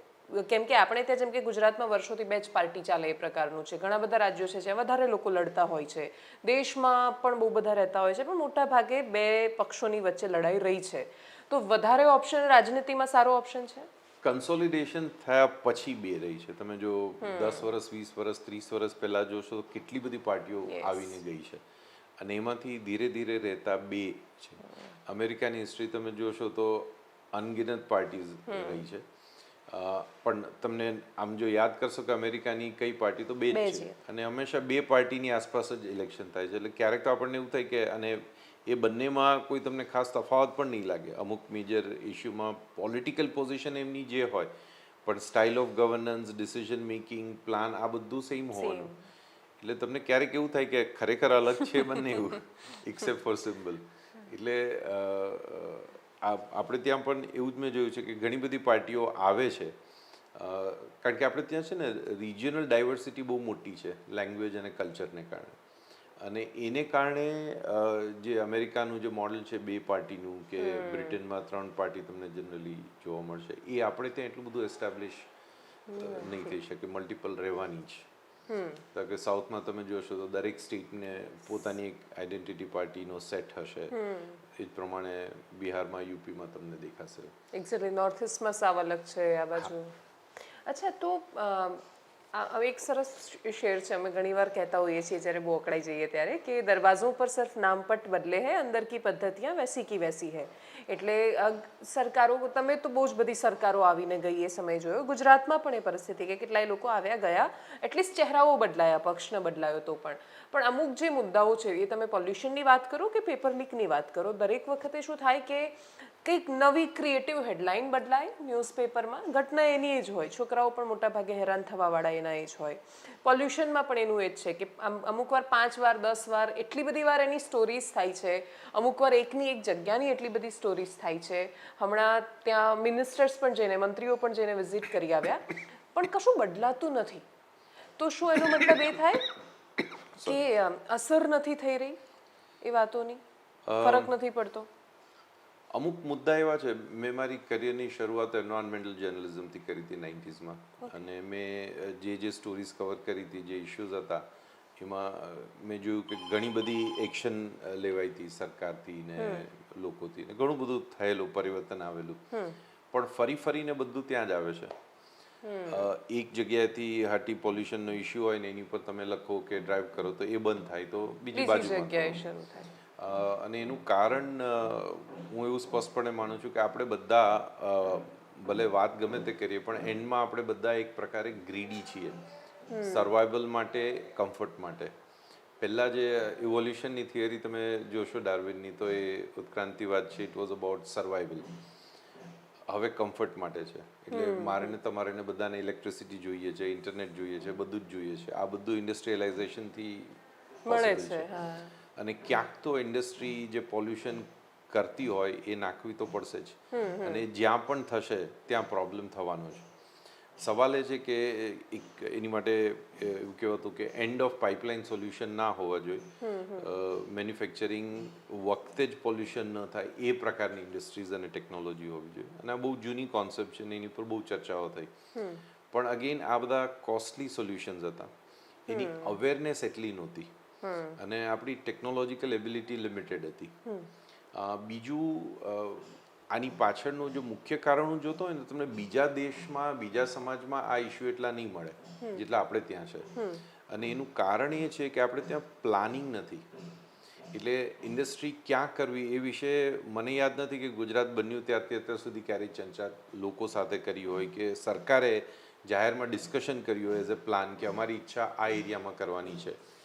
કેમ કે આપણે ત્યાં જેમ કે ગુજરાતમાં વર્ષોથી 2 જ પાર્ટી ચાલે એ પ્રકારનું છે. ઘણા બધા રાજ્યો છે જ્યાં વધારે લોકો લડતા હોય છે. દેશમાં પણ બહુ બધા રહેતા હોય છે, પણ મોટા ભાગે 2 પક્ષોની વચ્ચે લડાઈ રહી છે. તો વધારે ઓપ્શન રાજનીતિમાં સારો ઓપ્શન છે? કન્સોલિડેશન થયા પછી 2 રહી છે. તમે જો 10 વર્ષ, 20 વર્ષ, 30 વર્ષ પહેલાં જોશો તો કેટલી બધી પાર્ટીઓ આવીને ગઈ છે અને એમાંથી ધીરે ધીરે રહેતા 2 છે. અમેરિકાની હિસ્ટ્રી તમે જોશો તો અનગિનત પાર્ટીઝ રહી છે. પણ તમને આમ જો યાદ કરશો કે અમેરિકાની કઈ પાર્ટી તો બે બે જ છે. છે અને હંમેશા બે પાર્ટીની આસપાસ જ ઇલેક્શન થાય છે એટલે ક્યારેક તો આપણને એવું થાય કે અને એ બંનેમાં કોઈ તમને ખાસ તફાવત પણ નહીં લાગે અમુક મેજર ઇસ્યુમાં પોલિટિકલ પોઝિશન એમની જે હોય પણ style of governance decision making plan આ બધું સેમ હોવાનું એટલે તમને ક્યારેક એવું થાય કે ખરેખર અલગ છે બંને એવું એક્સેપ્ટ ફોર સિમ્બલ એટલે આપણે ત્યાં પણ એવું જ મેં જોયું છે કે ઘણી બધી પાર્ટીઓ આવે છે કારણ કે આપણે ત્યાં છે ને રિજિયનલ ડાયવર્સિટી બહુ મોટી છે લેંગ્વેજ અને કલ્ચરને કારણે અને એને કારણે જે અમેરિકાનું જે મોડલ છે બે પાર્ટીનું કે બ્રિટનમાં 3 પાર્ટી તમને જનરલી જોવા મળશે એ આપણે ત્યાં એટલું બધું એસ્ટાબ્લિશ નહીં થઈ શકે મલ્ટિપલ રહેવાની જ કારણ કે સાઉથમાં તમે જોશો તો દરેક સ્ટેટને પોતાની એક આઈડેન્ટિટી પાર્ટીનો સેટ હશે એ જ પ્રમાણે બિહારમાં યુપીમાં તમને દેખાશે એક્ઝેક્ટલી નોર્થ ઇસ્ટમાં સાવ અલગ છે આ બાજુ. અચ્છા તો આ એક સરસ શેર છે અમે ઘણીવાર કહેતા હોઈએ છીએ જ્યારે બહુ અકળાઈ જઈએ ત્યારે કે દરવાઝોं પર સિર્ફ નામપટ બદલે હૈ અંદર કી પદ્ધતિयां वैसी की वैसी है. એટલે સરકારો તમે તો બહુ જ બધી સરકારો આવીને ગઈ એ સમય જોયો ગુજરાતમાં પણ એ પરિસ્થિતિ કે કેટલાય લોકો આવ્યા ગયા એટલીસ્ટ ચહેરાઓ બદલાયા પક્ષને બદલાયો તો પણ અમુક જે મુદ્દાઓ છે એ તમે પોલ્યુશનની વાત કરો કે પેપર લીકની વાત કરો દરેક વખતે શું થાય કે કંઈક નવી ક્રિએટિવ હેડલાઇન બદલાય ન્યૂઝપેપરમાં ઘટના એની જ હોય છોકરાઓ પણ મોટાભાગે હેરાન થવાવાળા એના એ જ હોય પોલ્યુશનમાં પણ એનું એ જ છે કે અમુક વાર 5 વાર 10 વાર એટલી બધી વાર એની સ્ટોરીઝ થાય છે અમુક વાર એકની એક જગ્યાની એટલી બધી સ્ટોરીઝ થાય છે હમણાં ત્યાં મિનિસ્ટર્સ પણ જઈને મંત્રીઓ પણ જઈને વિઝિટ કરી આવ્યા પણ કશું બદલાતું નથી તો શું એનો મતલબ એ થાય કે અસર નથી થઈ રહી એ વાતોની ફરક નથી પડતો અમુક મુદ્દા એવા છે મેં મારી કરિયરની શરૂઆત એન્વાયરમેન્ટલ જર્નલિઝમથી કરી હતી 90sમાં અને મેં જે સ્ટોરીઝ કવર કરી હતી જે ઇશ્યુઝ હતા એમાં મેં જોયું કે ઘણી બધી એક્શન લેવાઈ હતી સરકારથી ને લોકોથી ને ઘણું બધું થયેલું પરિવર્તન આવેલું પણ ફરીને બધું ત્યાં જ આવે છે એક જગ્યાએથી હાર્ટી પોલ્યુશનનો ઇશ્યુ હોય ને એની પર તમે લખો કે ડ્રાઈવ કરો તો એ બંધ થાય તો બીજી બાજુમાં જગ્યાએ શરૂ થાય અને એનું કારણ હું એવું સ્પષ્ટપણે માનું છું કે આપણે બધા ભલે વાત ગમે તે કરીએ પણ એન્ડમાં આપણે બધા એક પ્રકારે ગ્રીડી છીએ સર્વાઈવલ માટે કમ્ફર્ટ માટે પહેલાં જે ઇવોલ્યુશનની થિયરી તમે જોશો ડાર્વિનની તો એ ઉત્ક્રાંતિવાદ છે ઇટ વોઝ અબાઉટ સર્વાઈવલ હવે કમ્ફર્ટ માટે છે એટલે મારે ને તમારે ને બધાને ઇલેક્ટ્રિસિટી જોઈએ છે ઇન્ટરનેટ જોઈએ છે બધું જ જોઈએ છે આ બધું ઇન્ડસ્ટ્રીયલાઇઝેશનથી મળે પોસિબલ છે છે અને ક્યાંક તો ઇન્ડસ્ટ્રી જે પોલ્યુશન કરતી હોય એ નાખવી તો પડશે જ અને જ્યાં પણ થશે ત્યાં પ્રોબ્લેમ થવાનો છે સવાલ એ છે કે એક એની માટે એવું કહેવાતું કે એન્ડ ઓફ પાઇપલાઇન સોલ્યુશન ના હોવા જોઈએ મેન્યુફેક્ચરિંગ વખતે જ પોલ્યુશન ન થાય એ પ્રકારની ઇન્ડસ્ટ્રીઝ અને ટેકનોલોજી હોવી જોઈએ અને આ બહુ જૂની કોન્સેપ્ટ છે ને એની પર બહુ ચર્ચાઓ થઈ પણ અગેન આ બધા કોસ્ટલી સોલ્યુશન્સ હતા એની અવેરનેસ એટલી નહોતી અને આપણી ટેકનોલોજીકલ એબિલિટી લિમિટેડ હતી બીજું આની પાછળનું જો મુખ્ય કારણ હું જોતો હોય ને તમને બીજા દેશમાં બીજા સમાજમાં આ ઇશ્યુ એટલા નહીં મળે જેટલા આપણે ત્યાં છે અને એનું કારણ એ છે કે આપણે ત્યાં પ્લાનિંગ નથી એટલે ઇન્ડસ્ટ્રી ક્યાં કરવી એ વિશે મને યાદ નથી કે ગુજરાત બન્યું ત્યારથી અત્યાર સુધી ક્યારેય ચર્ચા લોકો સાથે કરી હોય કે સરકારે જાહેરમાં ડિસ્કશન કર્યું હોય એઝ એ પ્લાન કે અમારી ઈચ્છા આ એરિયામાં કરવાની છે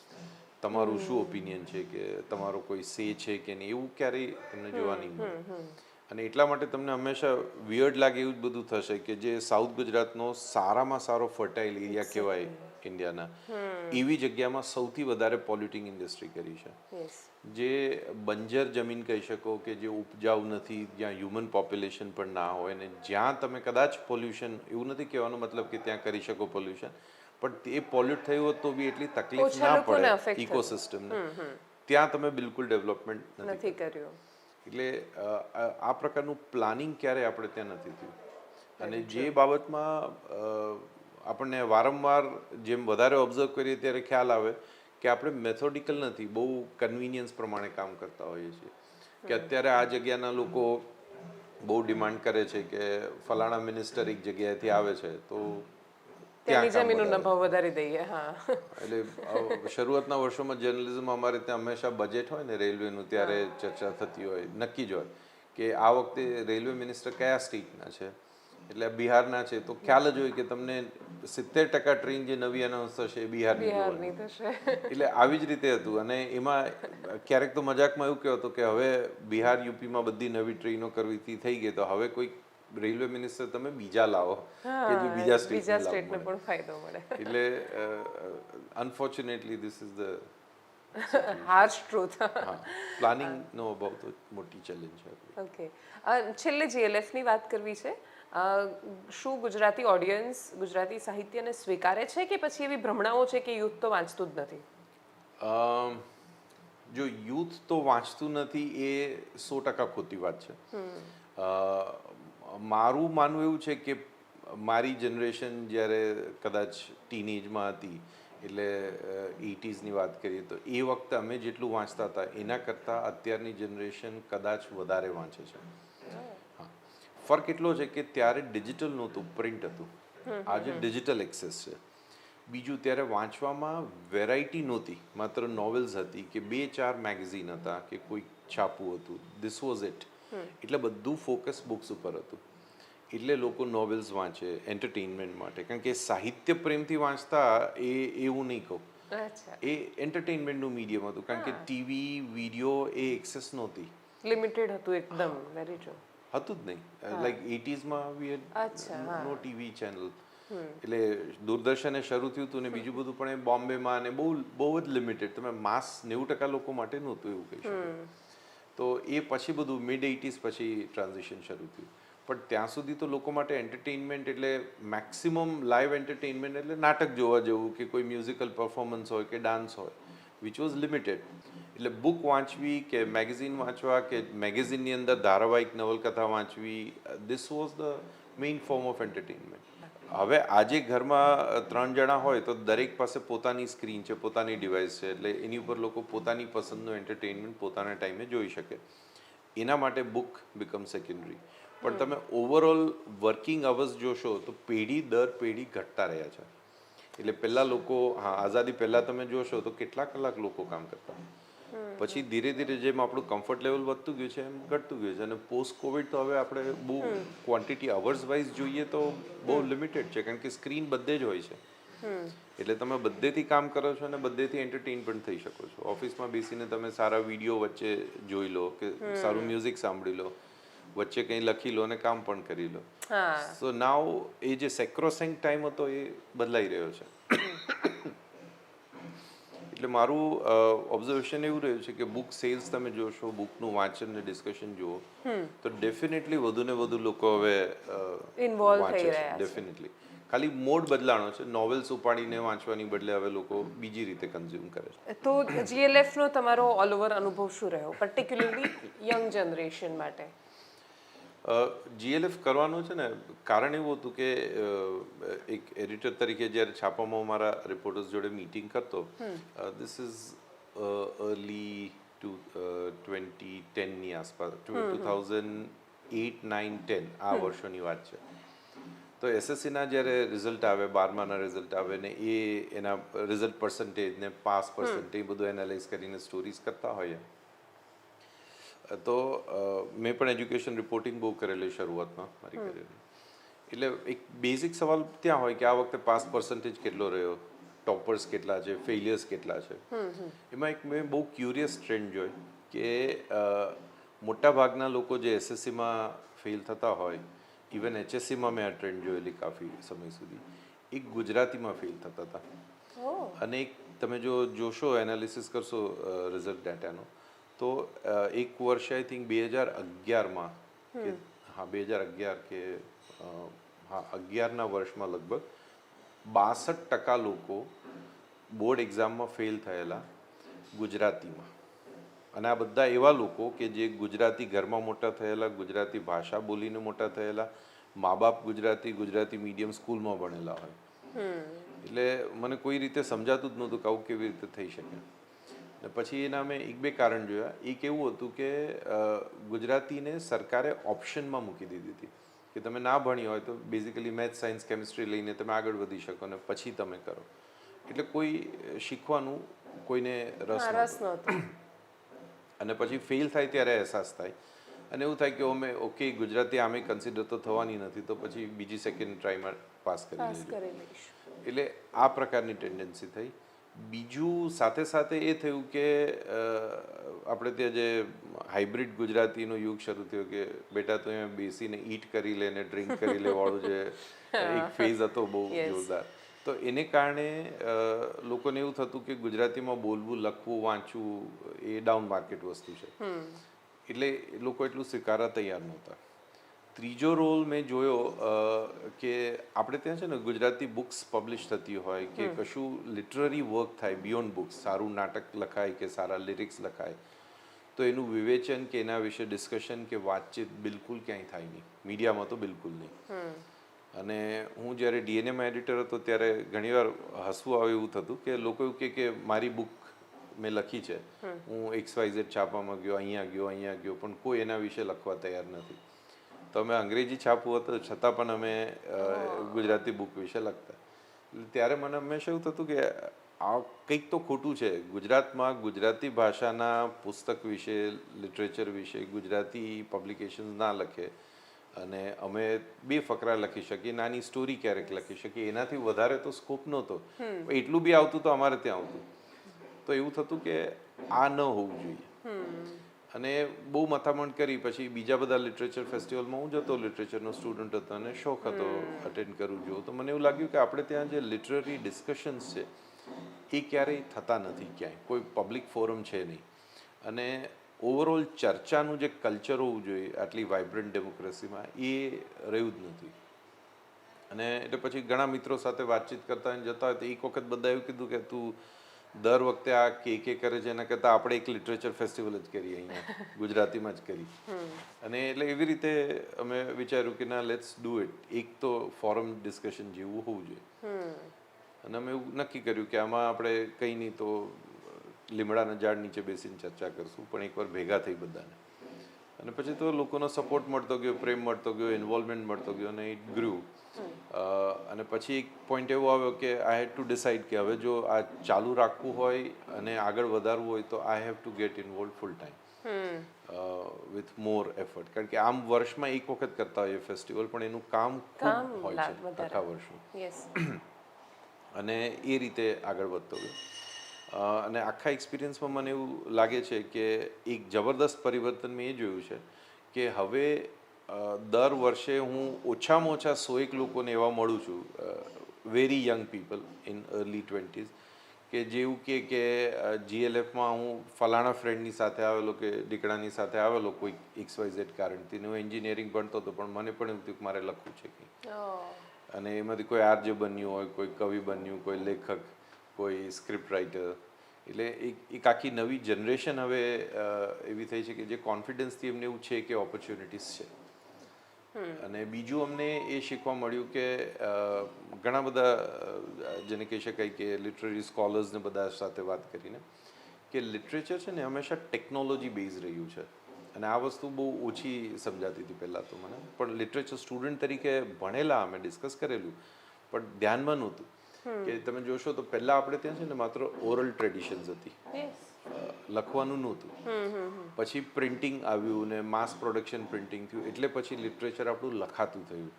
તમારું શું ઓપિનિયન છે કે તમારો કોઈ સે છે કે નહીં એવું ક્યારેય તમને જોવા નહીં મળે અને એટલા માટે તમને હંમેશા વિયર્ડ લાગે એવું જ બધું થશે કે જે સાઉથ ગુજરાતનો સારામાં સારો ફર્ટાઇલ એરિયા કહેવાય ઇન્ડિયાના એવી જગ્યામાં સૌથી વધારે પોલ્યુટિંગ ઇન્ડસ્ટ્રી કરી છે જે બંજર જમીન કહી શકો કે જે ઉપજાઉ નથી જ્યાં હ્યુમન પોપ્યુલેશન પણ ના હોય ને જ્યાં તમે કદાચ પોલ્યુશન એવું નથી કહેવાનો મતલબ કે ત્યાં કરી શકો પોલ્યુશન પણ એ પોલ્યુટ થયું હોત તો બી એટલી તકલીફ ના પડે ઇકોસિસ્ટમને ત્યાં તમે બિલકુલ ડેવલપમેન્ટ નથી કર્યું એટલે આ પ્રકારનું પ્લાનિંગ ક્યારે આપણે ત્યાં નથી થયું અને જે બાબતમાં આપણને વારંવાર જેમ વધારે ઓબ્ઝર્વ કરીએ ત્યારે ખ્યાલ આવે કે આપણે મેથોડિકલ નથી બહુ કન્વિનિયન્સ પ્રમાણે કામ કરતા હોઈએ છીએ કે અત્યારે આ જગ્યાના લોકો બહુ ડિમાન્ડ કરે છે કે ફલાણા મિનિસ્ટર એક જગ્યાએથી આવે છે તો ત્યાંની જમીનનો ભાવ વધારી દઈએ એટલે શરૂઆતના વર્ષોમાં જર્નલિઝમમાં અમારે ત્યાં હંમેશા બજેટ હોય ને રેલવેનું ત્યારે ચર્ચા થતી હોય નક્કી જ હોય કે આ વખતે રેલવે મિનિસ્ટર કયા સ્ટેટના છે એટલે બિહારના છે તો ખ્યાલ જ હોય કે તમને 70% ટ્રેન જે નવી અનાઉન્સ થશે એ બિહારની બિહારની જોવાની. થશે. એટલે આવી જ રીતે હતું. અને એમાં ક્યારેક તો મજાકમાં એવું કહેવાતું કે હવે બિહાર યુપીમાં બધી નવી ટ્રેનો કરવીથી થઈ ગઈ તો હવે કોઈ રેલવે મિનિસ્ટર તમે બીજા લાવો કે જે બીજા બીજા સ્ટેટને લાભ સ્ટેટને મળે. પણ ફાયદો મળે. એટલે unfortunately this is the harsh truth. હા, પ્લાનિંગનો બહુ તો મોટી ચેલેન્જ છે. ઓકે, છેલ્લે જીએલએફની વાત કરવી છે. શું ગુજરાતી ઓડિયન્સ ગુજરાતી સાહિત્યને સ્વીકારે છે કે પછી એવી ભ્રમણાઓ છે કે યુથ તો વાંચતું જ નથી? જો યુથ તો વાંચતું નથી એ 100% ખોટી વાત છે. મારું માનવું એવું છે કે મારી જનરેશન જ્યારે કદાચ ટીનેજમાં હતી એટલે 80sની વાત કરીએ તો એ વખતે અમે જેટલું વાંચતા હતા એના કરતાં અત્યારની જનરેશન કદાચ વધારે વાંચે છે. હા, ફરક એટલો છે કે ત્યારે ડિજિટલ નહોતું, પ્રિન્ટ હતું. આજે ડિજિટલ એક્સેસ છે. બીજું, ત્યારે વાંચવામાં વેરાયટી નહોતી, માત્ર નોવેલ્સ હતી કે 2-4 મેગઝીન હતા કે કોઈ છાપું હતું. This was it. એટલે બધું ફોકસ બુક્સ ઉપર હતું. એટલે લોકો નોવેલ્સ વાંચે એન્ટરટેનમેન્ટ માટે, કારણ કે સાહિત્ય પ્રેમથી વાંચતા એ એવું નહીં કહું. અચ્છા, એ એન્ટરટેનમેન્ટનું મીડિયમ હતું, કારણ કે ટીવી વિડીયો એ એક્સેસ નહોતી. લિમિટેડ હતું એકદમ. Very true. હતું જ નહીં. લાઈક 80sમાં વી અચ્છા, નો ટીવી ચેનલ. એટલે દૂરદર્શને શરૂ થયું હતું ને બીજું બધું પણ એ બોમ્બેમાં અને બહુ જ લિમિટેડ. તમે માસ 90% લોકો માટે નહોતું એવું કહી શકો. તો એ પછી બધું મિડ 80s પછી ટ્રાન્ઝિશન શરૂ થયું. પણ ત્યાં સુધી તો લોકો માટે એન્ટરટેનમેન્ટ એટલે મેક્સિમમ લાઈવ એન્ટરટેનમેન્ટ એટલે નાટક જોવા જવું કે કોઈ મ્યુઝિકલ પરફોર્મન્સ હોય કે ડાન્સ હોય, વિચ વોઝ લિમિટેડ. એટલે બુક વાંચવી કે મેગેઝિન વાંચવા કે મેગેઝિનની અંદર ધારાવાહિક નવલકથા વાંચવી, this was the main form of entertainment. હવે આજે ઘરમાં 3 જણા હોય તો દરેક પાસે પોતાની સ્ક્રીન છે, પોતાની ડિવાઇસ છે, એટલે એની ઉપર લોકો પોતાની પસંદનું એન્ટરટેનમેન્ટ પોતાના ટાઈમે જોઈ શકે. એના માટે બુક બીકમ સેકન્ડરી. પણ તમે ઓવરઓલ વર્કિંગ અવર્સ જોશો તો પેઢી દર પેઢી ઘટતા રહ્યા છે. એટલે પહેલાં લોકો, હા, આઝાદી પહેલાં તમે જોશો તો કેટલા કલાક લોકો કામ કરતા. પછી ધીરે ધીરે જેમ આપણું કમ્ફર્ટ લેવલ વધતું ગયું છે એમ ઘટતું ગયું છે. અને પોસ્ટ કોવિડ તો હવે આપણે બહુ ક્વોન્ટિટી અવર્સ વાઇઝ જોઈએ તો બહુ લિમિટેડ છે, કારણ કે સ્ક્રીન બધે જ હોય છે. એટલે તમે બધેથી કામ કરો છો અને બધેથી એન્ટરટેઇન પણ થઈ શકો છો. ઓફિસમાં બેસીને તમે સારા વિડીયો વચ્ચે જોઈ લો કે સારું મ્યુઝિક સાંભળી લો, વચ્ચે કંઈ લખી લો અને કામ પણ કરી લો. સો નાવ એ જે સેક્રોસેન્ક ટાઈમ હતો એ બદલાઈ રહ્યો છે. એટલે મારું ઓબ્ઝર્વેશન એવું રહ્યું છે કે બુક સેલ્સ તમે જોશો, બુકનું વાંચન ને ડિસ્કશન જુઓ તો ડેફિનેટલી વધુ ને વધુ લોકો હવે ઇન્વોલ્વ વાંચે થઈ છે. રહ્યા છે. ડેફિનેટલી. ખાલી મોડ બદલાણો છે. નોવેલ્સ ઉપાડીને વાંચવાની બદલે હવે લોકો બીજી રીતે કન્ઝ્યુમ કરે છે. તો જીએલએફનો તમારો ઓલ ઓવર અનુભવ શું રહ્યો, પર્ટિક્યુલરલી યંગ જનરેશન માટે? જીએલએફ કરવાનું છે ને કારણ એવું હતું કે એક એડિટર તરીકે જ્યારે છાપામાં મારા રિપોર્ટર્સ જોડે મીટિંગ કરતો, ધીસ ઇઝ અર્લી 2010ની આસપાસ, 2008-9-10 આ વર્ષોની વાત છે. તો એસએસસીના જ્યારે રિઝલ્ટ આવે, 12માના રિઝલ્ટ આવે ને એના રિઝલ્ટ પર્સન્ટેજ ને પાસ પર્સન્ટેજ બધું એનાલાઇઝ કરીને સ્ટોરીઝ કરતા હોઈએ. તો મેં પણ એજ્યુકેશન રિપોર્ટિંગ બહુ કરેલી શરૂઆતમાં મારી કરિયરની. એટલે એક બેઝિક સવાલ ત્યાં હોય કે આ વખતે પાસ પર્સન્ટેજ કેટલો રહ્યો, ટોપર્સ કેટલા છે, ફેલિયર્સ કેટલા છે. એમાં એક મેં બહુ ક્યુરિયસ ટ્રેન્ડ જોઈ કે મોટાભાગના લોકો જે એસએસસીમાં ફેલ થતા હોય, ઇવન એચએસસીમાં મેં આ ટ્રેન્ડ જોયેલી કાફી સમય સુધી, એ ગુજરાતીમાં ફેલ થતા હતા. અને એક તમે જો જોશો, એનાલિસિસ કરશો રિઝલ્ટ ડેટાનો, તો એક વર્ષે આઈ થિંક 2011માં કે હા 2011 કે હા 11ના વર્ષમાં લગભગ 62% લોકો બોર્ડ એક્ઝામમાં ફેલ થયેલા ગુજરાતીમાં. અને આ બધા એવા લોકો કે જે ગુજરાતી ઘરમાં મોટા થયેલા, ગુજરાતી ભાષા બોલીને મોટા થયેલા, મા બાપ ગુજરાતી મીડિયમ સ્કૂલમાં ભણેલા હોય. એટલે મને કોઈ રીતે સમજાતું જ નહોતું કે આવું કેવી રીતે થઈ શકે. પછી એના મેં 1-2 કારણ જોયા. એક એવું હતું કે ગુજરાતીને સરકારે ઓપ્શનમાં મૂકી દીધી હતી કે તમે ના ભણી હોય તો બેઝિકલી મેથ્સ, સાયન્સ, કેમિસ્ટ્રી લઈને તમે આગળ વધી શકો અને પછી તમે કરો. એટલે કોઈ શીખવાનું કોઈને રસ નહોતો. અને પછી ફેલ થાય ત્યારે અહેસાસ થાય. અને એવું થાય કે અમે ઓકે ગુજરાતી આમે કન્સિડર તો થવાની નથી, તો પછી બીજી સેકન્ડ ટ્રાયમાં પાસ કરી પાસ લેજો. કરી લઈશું. એટલે આ પ્રકારની ટેન્ડન્સી થઈ. બીજું સાથે સાથે એ થયું કે આપણે ત્યાં જે હાઇબ્રિડ ગુજરાતીનો યુગ શરૂ થયો કે બેટા તો અહીંયા બેસીને ઈટ કરી લે ને ડ્રિંક કરી લે વાળું જે એક ફેઝ હતો બહુ જોરદાર. તો એને કારણે લોકોને એવું થતું કે ગુજરાતીમાં બોલવું, લખવું, વાંચવું એ ડાઉન માર્કેટ વસ્તુ છે, એટલે લોકો એટલું સ્વીકારવા તૈયાર નહોતા. ત્રીજો રોલ મેં જોયો કે આપણે ત્યાં છે ને ગુજરાતી બુક્સ પબ્લિશ થતી હોય કે કશું લિટરરી વર્ક થાય બિયોન્ડ બુક્સ, સારું નાટક લખાય કે સારા લિરિક્સ લખાય, તો એનું વિવેચન કે એના વિશે ડિસ્કશન કે વાતચીત બિલકુલ ક્યાંય થાય નહીં, મીડિયામાં તો બિલકુલ નહીં. અને હું જ્યારે ડીએનએમાં એડિટર હતો ત્યારે ઘણીવાર હસવું આવે એવું થતું કે લોકો એવું કે મારી બુક મેં લખી છે, હું XYZ છાપવામાં ગયો, અહીંયા ગયો, પણ કોઈ એના વિશે લખવા તૈયાર નથી. તો અમે અંગ્રેજી છાપવું હતું છતાં પણ અમે ગુજરાતી બુક વિશે લખતા. ત્યારે મને હંમેશા એવું થતું કે આ કંઈક તો ખોટું છે. ગુજરાતમાં ગુજરાતી ભાષાના પુસ્તક વિશે, લિટરેચર વિશે ગુજરાતી પબ્લિકેશન ના લખે અને અમે બે ફકરા લખી શકીએ, નાની સ્ટોરી ક્યારેક લખી શકીએ, એનાથી વધારે તો સ્કોપ નહોતો. એટલું બી આવતું તો અમારે ત્યાં આવતું. તો એવું થતું કે આ ન હોવું જોઈએ. અને બહુ મથામણ કરી પછી બીજા બધા લિટરેચર ફેસ્ટિવલમાં હું જતો, લિટરેચરનો સ્ટુડન્ટ હતો અને શોખ હતો અટેન્ડ કરવું જોઉં. તો મને એવું લાગ્યું કે આપણે ત્યાં જે લિટરરી ડિસ્કશન્સ છે એ ક્યારેય થતા નથી ક્યાંય, કોઈ પબ્લિક ફોરમ છે નહીં. અને ઓવરઓલ ચર્ચાનું જે કલ્ચર હોવું જોઈએ આટલી વાઇબ્રન્ટ ડેમોક્રેસીમાં એ રહ્યું જ નથી. અને એટલે પછી ઘણા મિત્રો સાથે વાતચીત કરતા જતા હોય તો એક વખત બધા એવું કીધું કે તું દર વખતે આ કે કરે છે એના કરતાં આપણે એક લિટરેચર ફેસ્ટિવલ જ કરીએ અહીંયા ગુજરાતીમાં જ કરી. અને એટલે એવી રીતે અમે વિચાર્યું કે ના, લેટ્સ ડુ ઇટ. એક તો ફોરમ ડિસ્કશન જેવું હોવું જોઈએ. અને અમે એવું નક્કી કર્યું કે આમાં આપણે કંઈ નહીં તો લીમડાના ઝાડ નીચે બેસીને ચર્ચા કરશું, પણ એકવાર ભેગા થઈ બધાને. અને પછી તો લોકોનો સપોર્ટ મળતો ગયો, પ્રેમ મળતો ગયો, ઇન્વોલ્વમેન્ટ મળતો ગયો અને ઇટ ગ્રુ. અને પછી એક પોઈન્ટ એવો આવ્યો કે આઈ હેડ ટુ ડિસાઇડ કે હવે જો આ ચાલુ રાખવું હોય અને આગળ વધારવું હોય તો I have to gate involve full time with more effort. કારણ કે આમ વર્ષમાં એક વખત કરતા હોય ફેસ્ટિવલ, પણ એનું કામ ખૂબ હોય છે આખા વર્ષમાં. અને એ રીતે આગળ વધતો ગયો. અને આખા એક્સપિરિયન્સમાં મને એવું લાગે છે કે એક જબરદસ્ત પરિવર્તન મેં એ જોયું છે કે હવે દર વર્ષે હું ઓછામાં ઓછા 100 લોકોને એવા મળું છું, very young people in early 20s, કે જેવું કે GLFમાં હું ફલાણા ફ્રેન્ડની સાથે આવેલો કે દીકરાની સાથે આવેલો કોઈ XYZ કારણથી. હું એન્જિનિયરિંગ ભણતો હતો પણ મને પણ એવું થયું કે મારે લખવું છે કંઈ. અને એમાંથી કોઈ આરજે બન્યું હોય, કોઈ કવિ બન્યું, કોઈ લેખક, કોઈ સ્ક્રિપ્ટ રાઇટર. એટલે એક આખી નવી જનરેશન હવે એવી થઈ છે કે જે કોન્ફિડન્સથી એમને એવું છે કે ઓપોર્ચ્યુનિટીઝ છે. અને બીજું અમને એ શીખવા મળ્યું કે ઘણા બધા જેને કહી શકાય કે લિટરરી સ્કોલર્સને બધા સાથે વાત કરીને કે લિટરેચર છે ને હંમેશા ટેકનોલોજી બેઝ રહ્યું છે. અને આ વસ્તુ બહુ ઓછી સમજાતી હતી પહેલાં તો મને, પણ લિટરેચર સ્ટુડન્ટ તરીકે ભણેલા, અમે ડિસ્કસ કરેલું, પણ ધ્યાનમાં નહોતું. કે તમે જોશો તો પહેલાં આપણે ત્યાં છે ને માત્ર ઓરલ ટ્રેડિશન્સ હતી, લખવાનું નહોતું. પછી પ્રિન્ટિંગ આવ્યું ને માસ પ્રોડક્શન પ્રિન્ટિંગ થયું, એટલે પછી લિટરેચર આપણું લખાતું થયું.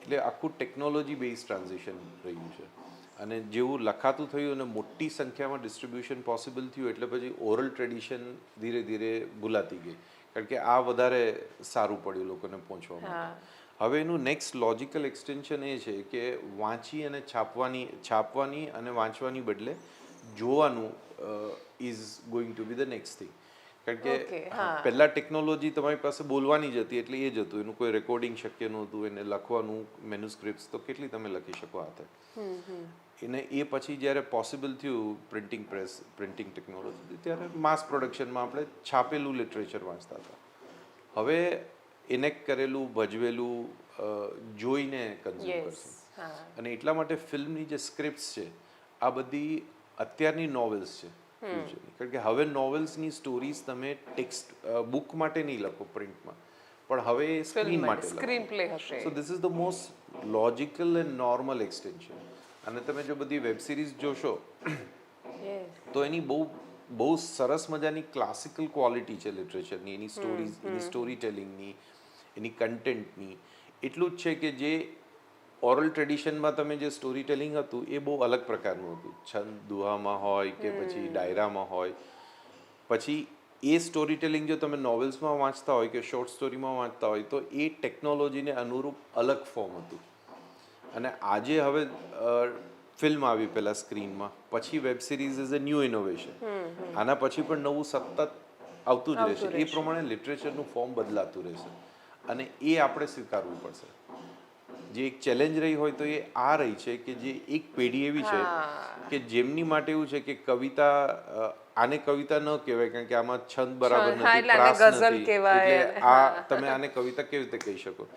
એટલે આખું ટેકનોલોજી બેઝ ટ્રાન્ઝિશન રહ્યું છે. અને જેવું લખાતું થયું અને મોટી સંખ્યામાં ડિસ્ટ્રીબ્યુશન પોસિબલ થયું, એટલે પછી ઓરલ ટ્રેડિશન ધીરે ધીરે ભૂલાતી ગઈ. કારણ કે આ વધારે સારું પડ્યું લોકોને પહોંચવામાં. હવે એનું નેક્સ્ટ લોજિકલ એક્સટેન્શન એ છે કે વાંચી અને છાપવાની અને વાંચવાની બદલે જોવાનું is going to B the next thing. કારણ કે પહેલાં ટેકનોલોજી તમારી પાસે બોલવાની જ હતી, એટલે એ જ હતું, એનું કોઈ રેકોર્ડિંગ શક્ય નહોતું. એને લખવાનું મેન્યુસ્ક્રિપ્ટ્સ તો કેટલી તમે લખી શકો હાથે. એને એ પછી જ્યારે પોસિબલ થયું પ્રિન્ટિંગ પ્રેસ, પ્રિન્ટિંગ ટેકનોલોજી, ત્યારે માસ પ્રોડક્શનમાં આપણે છાપેલું લિટરેચર વાંચતા હતા. હવે ઇનેક્ટ કરેલું, ભજવેલું જોઈને કન્ઝ્યુમ કરશું. અને એટલા માટે ફિલ્મની જે સ્ક્રિપ્ટ્સ છે આ બધી અત્યારની નોવેલ્સ છે. કારણ કે હવે નોવેલ્સની સ્ટોરીઝ તમે ટેક્સ્ટ બુક માટે નહીં લખો પ્રિન્ટમાં, પણ હવે સ્ક્રીન માટે સ્ક્રીન પ્લે હશે. So this is the most logical and normal extension. અને તમે જો બધી વેબ સિરીઝ જોશો તો એની બહુ બહુ સરસ મજાની ક્લાસિકલ ક્વોલિટી છે લિટરેચરની, એની સ્ટોરીઝ, એની સ્ટોરી ટેલિંગની, એની કન્ટેન્ટની. એટલું જ છે કે જે ઓરલ ટ્રેડિશનમાં તમે જે સ્ટોરી ટેલિંગ હતું એ બહુ અલગ પ્રકારનું હતું. છંદ દુહામાં હોય કે પછી ડાયરામાં હોય. પછી એ સ્ટોરી ટેલિંગ જો તમે નોવેલ્સમાં વાંચતા હોય કે શોર્ટ સ્ટોરીમાં વાંચતા હોય તો એ ટેકનોલોજીને અનુરૂપ અલગ ફોર્મ હતું. અને આજે હવે ફિલ્મ આવી પહેલાં સ્ક્રીનમાં, પછી web series is a new innovation. આના પછી પણ નવું સતત આવતું જ રહેશે. એ પ્રમાણે લિટરેચરનું ફોર્મ બદલાતું રહેશે અને એ આપણે સ્વીકારવું પડશે. જે એક ચેલેન્જ રહી હોય તો એ આ રહી છે કે જે એક પેઢી એવી છે કે જેમની માટે એવું છે કે કવિતા, આને કવિતા ન કહેવાય કારણ કે આમાં છંદ બરાબર નથી, પ્રાસ નથી, એટલે આ તમે આને કવિતા કેવી રીતે કહી શકો?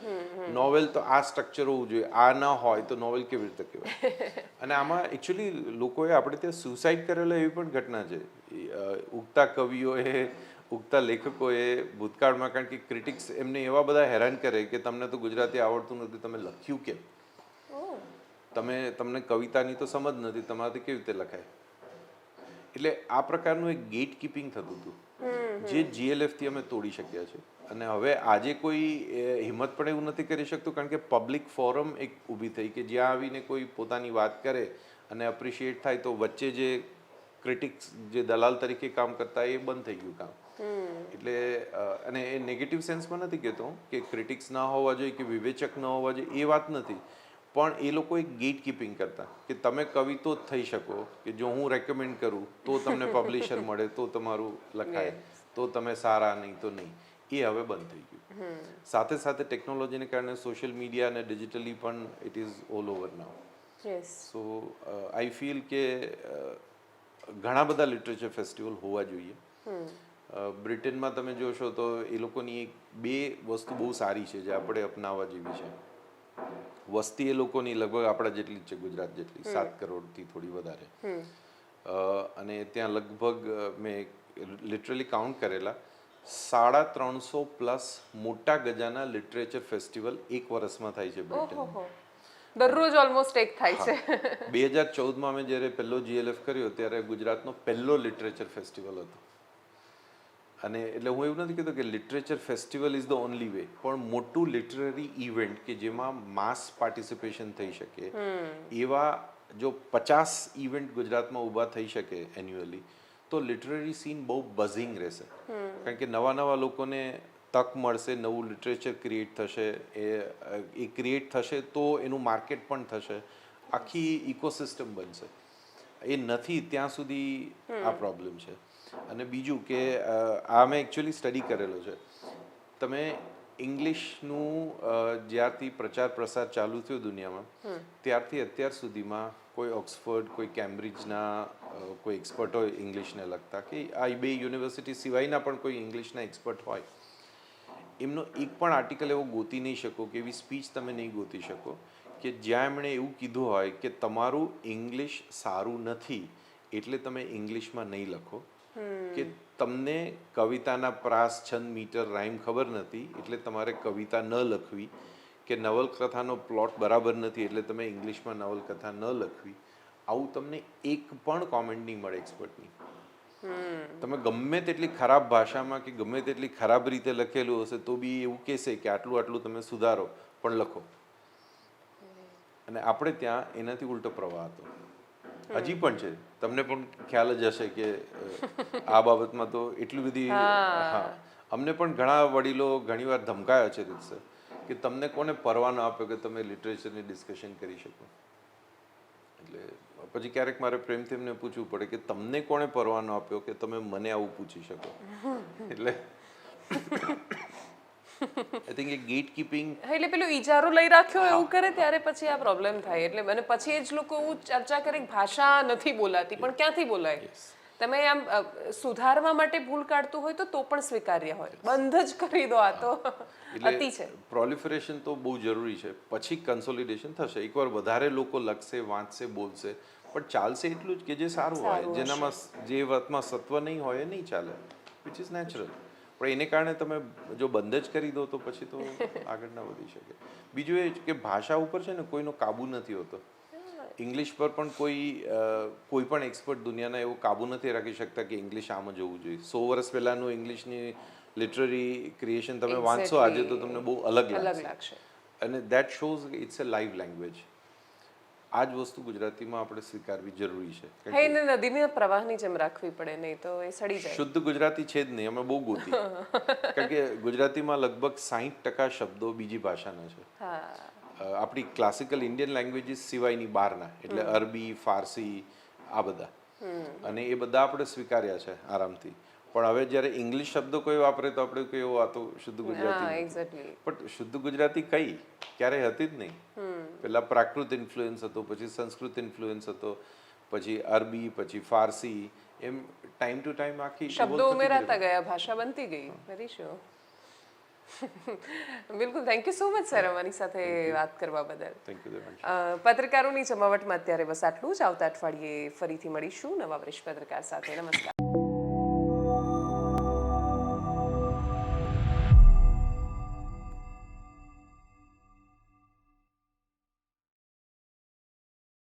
નોવેલ તો આ સ્ટ્રક્ચર હોવું જોઈએ, આ ન હોય તો નોવેલ કેવી રીતે કહેવાય? અને આમાં એકચ્યુઅલી લોકોએ આપણે ત્યાં સુસાઇડ કરેલો એવી પણ ઘટના છે. ઉગતા કવિઓએ, ઉગતા લેખકોએ ભૂતકાળમાં, કારણ કે ક્રિટિક્સ એમને એવા બધા હેરાન કરે કે તમને તો ગુજરાતી આવડતું નથી, તમે લખ્યું કેમ? તમને કવિતાની તો સમજ નથી, તમારાથી કેવી રીતે લખાય? એટલે આ પ્રકારનું એક ગેટ કીપિંગ થતું હતું જે જીએલએફથી અમે તોડી શક્યા છે. અને હવે આજે કોઈ હિંમત પણ એવું નથી કરી શકતું કારણ કે પબ્લિક ફોરમ એક ઊભી થઈ કે જ્યાં આવીને કોઈ પોતાની વાત કરે અને એપ્રિશિએટ થાય તો વચ્ચે જે ક્રિટિક્સ જે દલાલ તરીકે કામ કરતા એ બંધ થઈ ગયું કામ. એટલે અને એ નેગેટિવ સેન્સમાં નથી કહેતો કે ક્રિટિક્સ ના હોવા જોઈએ કે વિવેચક ન હોવા જોઈએ, એ વાત નથી. પણ એ લોકો એક ગેટ કીપિંગ કરતા કે તમે કવિ તો જ થઈ શકો કે જો હું રેકમેન્ડ કરું તો તમને પબ્લિશર મળે, તો તમારું લખાય, તો તમે સારા, નહીં તો નહીં. એ હવે બંધ થઈ ગયું. સાથે સાથે ટેકનોલોજીને કારણે સોશિયલ મીડિયા અને ડિજિટલી પણ it is all over now. So I feel કે ઘણા બધા લિટરેચર ફેસ્ટિવલ હોવા જોઈએ. બ્રિટનમાં તમે જોશો તો એ લોકોની એક બે વસ્તુ બહુ સારી છે જે આપણે અપનાવવા જેવી છે. વસ્તી એ લોકોની લગભગ આપણા જેટલી જ છે, ગુજરાત જેટલી, 7 કરોડથી થોડી વધારે. અને ત્યાં લગભગ મેં લિટરલી કાઉન્ટ કરેલા 350+ મોટા ગજાના લિટરેચર ફેસ્ટિવલ એક વર્ષમાં થાય છે બ્રિટનમાં. દરરોજ ઓલમોસ્ટ એક થાય છે. 2014માં મેં જ્યારે પહેલો જીએલએફ કર્યો ત્યારે ગુજરાતનો પહેલો લિટરેચર ફેસ્ટિવલ હતો. અને એટલે હું એવું નથી કહેતો કે literature festival is the only way, પણ મોટું લિટરરી ઇવેન્ટ કે જેમાં માસ પાર્ટિસિપેશન થઈ શકે એવા જો 50 ઇવેન્ટ ગુજરાતમાં ઊભા થઈ શકે એન્યુઅલી તો લિટરરી સીન બહુ બઝિંગ રહેશે. કારણ કે નવા નવા લોકોને તક મળશે, નવું લિટરેચર ક્રિએટ થશે, એ ક્રિએટ થશે તો એનું માર્કેટ પણ થશે, આખી ઇકોસિસ્ટમ બનશે. એ નથી ત્યાં સુધી આ પ્રોબ્લેમ છે. અને બીજું કે આ મેં એકચ્યુઅલી સ્ટડી કરેલો છે. તમે ઇંગ્લિશનું જ્યારથી પ્રચાર પ્રસાર ચાલુ થયો દુનિયામાં ત્યારથી અત્યાર સુધીમાં કોઈ ઓક્સફર્ડ, કોઈ કેમ્બ્રિજના કોઈ એક્સપર્ટ હોય ઇંગ્લિશને લગતા કે આ બે યુનિવર્સિટી સિવાયના પણ કોઈ ઇંગ્લિશના એક્સપર્ટ હોય, એમનો એક પણ આર્ટિકલ એવો ગોતી નહીં શકો કે એવી સ્પીચ તમે નહીં ગોતી શકો કે જ્યાં એમણે એવું કીધું હોય કે તમારું ઇંગ્લિશ સારું નથી એટલે તમે ઇંગ્લિશમાં નહીં લખો, કે તમને કવિતાના પ્રાસ, છંદ, મીટર, રાઇમ ખબર નથી એટલે તમારે કવિતા ન લખવી, કે નવલકથાનો પ્લોટ બરાબર નથી એટલે તમે ઇંગ્લિશમાં નવલકથા ન લખવી. આવું તમને એક પણ કોમેન્ટ નહીં મળે એક્સપર્ટની. તમે ગમે તેટલી ખરાબ ભાષામાં કે ગમે તેટલી ખરાબ રીતે લખેલું હશે તો બી એવું કહેશે કે આટલું આટલું તમે સુધારો પણ લખો. અને આપણે ત્યાં એનાથી ઉલટો પ્રવાહ હતો, હજી પણ છે. તમને પણ ખ્યાલ જ હશે કે આ બાબતમાં તો એટલી બધી, હા, અમને પણ ઘણા વડીલો ઘણીવાર ધમકાયા છે રીતસર કે તમને કોને પરવાનો આપ્યો કે તમે લિટરેચરની ડિસ્કશન કરી શકો. એટલે પછી ક્યારેક મારે પ્રેમથી એમને પૂછવું પડે કે તમને કોણે પરવાનો આપ્યો કે તમે મને આવું પૂછી શકો. એટલે I think a gatekeeping, એટલે પેલું ઈજારો લઈ રાખ્યો એવું કરે ત્યારે પછી આ પ્રોબ્લેમ થાય. એટલે મને પછી એ જ લોકો એવું ચર્ચા કરે કે ભાષા નથી બોલાતી, પણ ક્યાંથી બોલાય? તમે આમ સુધારવા માટે ભૂલ કાઢતું હોય તો પણ સ્વીકાર્ય હોય, બંધ જ કરી દો, આ તો અતિ છે. પ્રોલિફરેશન તો બહુ જરૂરી છે, પછી કન્સોલિડેશન થશે. એકવાર વધારે લોકો લખશે, વાંચશે, બોલશે, પણ ચાલશે એટલું જ કે જે સારું હોય, જેનામાં જે વાતમાં સત્વ નહીં હોય એ નહીં ચાલે, વિચ ઇઝ નેચરલ. પણ એને કારણે તમે જો બંધ જ કરી દો તો પછી તો આગળ ના વધી શકે. બીજું એ કે ભાષા ઉપર છે ને કોઈનો કાબુ નથી હોતો. ઇંગ્લિશ પર પણ કોઈ પણ એક્સપર્ટ દુનિયાના એવો કાબુ નથી રાખી શકતા કે ઇંગ્લિશ આમ જ હોવું જોઈએ. 100 વર્ષ પહેલાનું ઇંગ્લિશની લિટરરી ક્રિએશન તમે વાંચશો આજે તો તમને બહુ અલગ લાગશે. અને that shows it's a live language. આ જ વસ્તુ ગુજરાતીમાં આપણે સ્વીકારવી જરૂરી છે. હા, એને નદીના પ્રવાહની જેમ રાખવી પડે, નહીં તો એ સડી જાય. શુદ્ધ ગુજરાતી છે જ નહીં, અમે બહુ ગોતી. કારણ કે ગુજરાતીમાં લગભગ 60% શબ્દો બીજી ભાષાના છે. આપણી ક્લાસિકલ ઇન્ડિયન લેંગ્વેજીસ સિવાયની બહારના, એટલે અરબી, ફારસી, આ બધા. અને એ બધા આપણે સ્વીકાર્યા છે આરામથી. પણ હવે જ્યારે ઇંગ્લિશ શબ્દો કોઈ વાપરે તો આપણે કહીએ આ તો શુદ્ધ ગુજરાતી નથી. પણ શુદ્ધ ગુજરાતી કઈ ક્યારેય હતી જ નહીં. પહેલા પ્રાકૃત ઇન્ફ્લુઅન્સ હતો, પછી સંસ્કૃત ઇન્ફ્લુઅન્સ હતો, પછી અરબી, પછી ફારસી, એમ ટાઈમ ટુ ટાઈમ આખી શબ્દો ઉમેરાતા ગયા, ભાષા બનતી ગઈ. Very sure. બિલકુલ, thank you so much sir અમારી સાથે વાત કરવા બદલ. Thank you. પત્રકારોની જમાવટમાં અત્યારે બસ આટલું જ. આવતા અઠવાડિયે ફરીથી મળીશું નવા વરિષ્ઠ પત્રકાર સાથે. નમસ્કાર.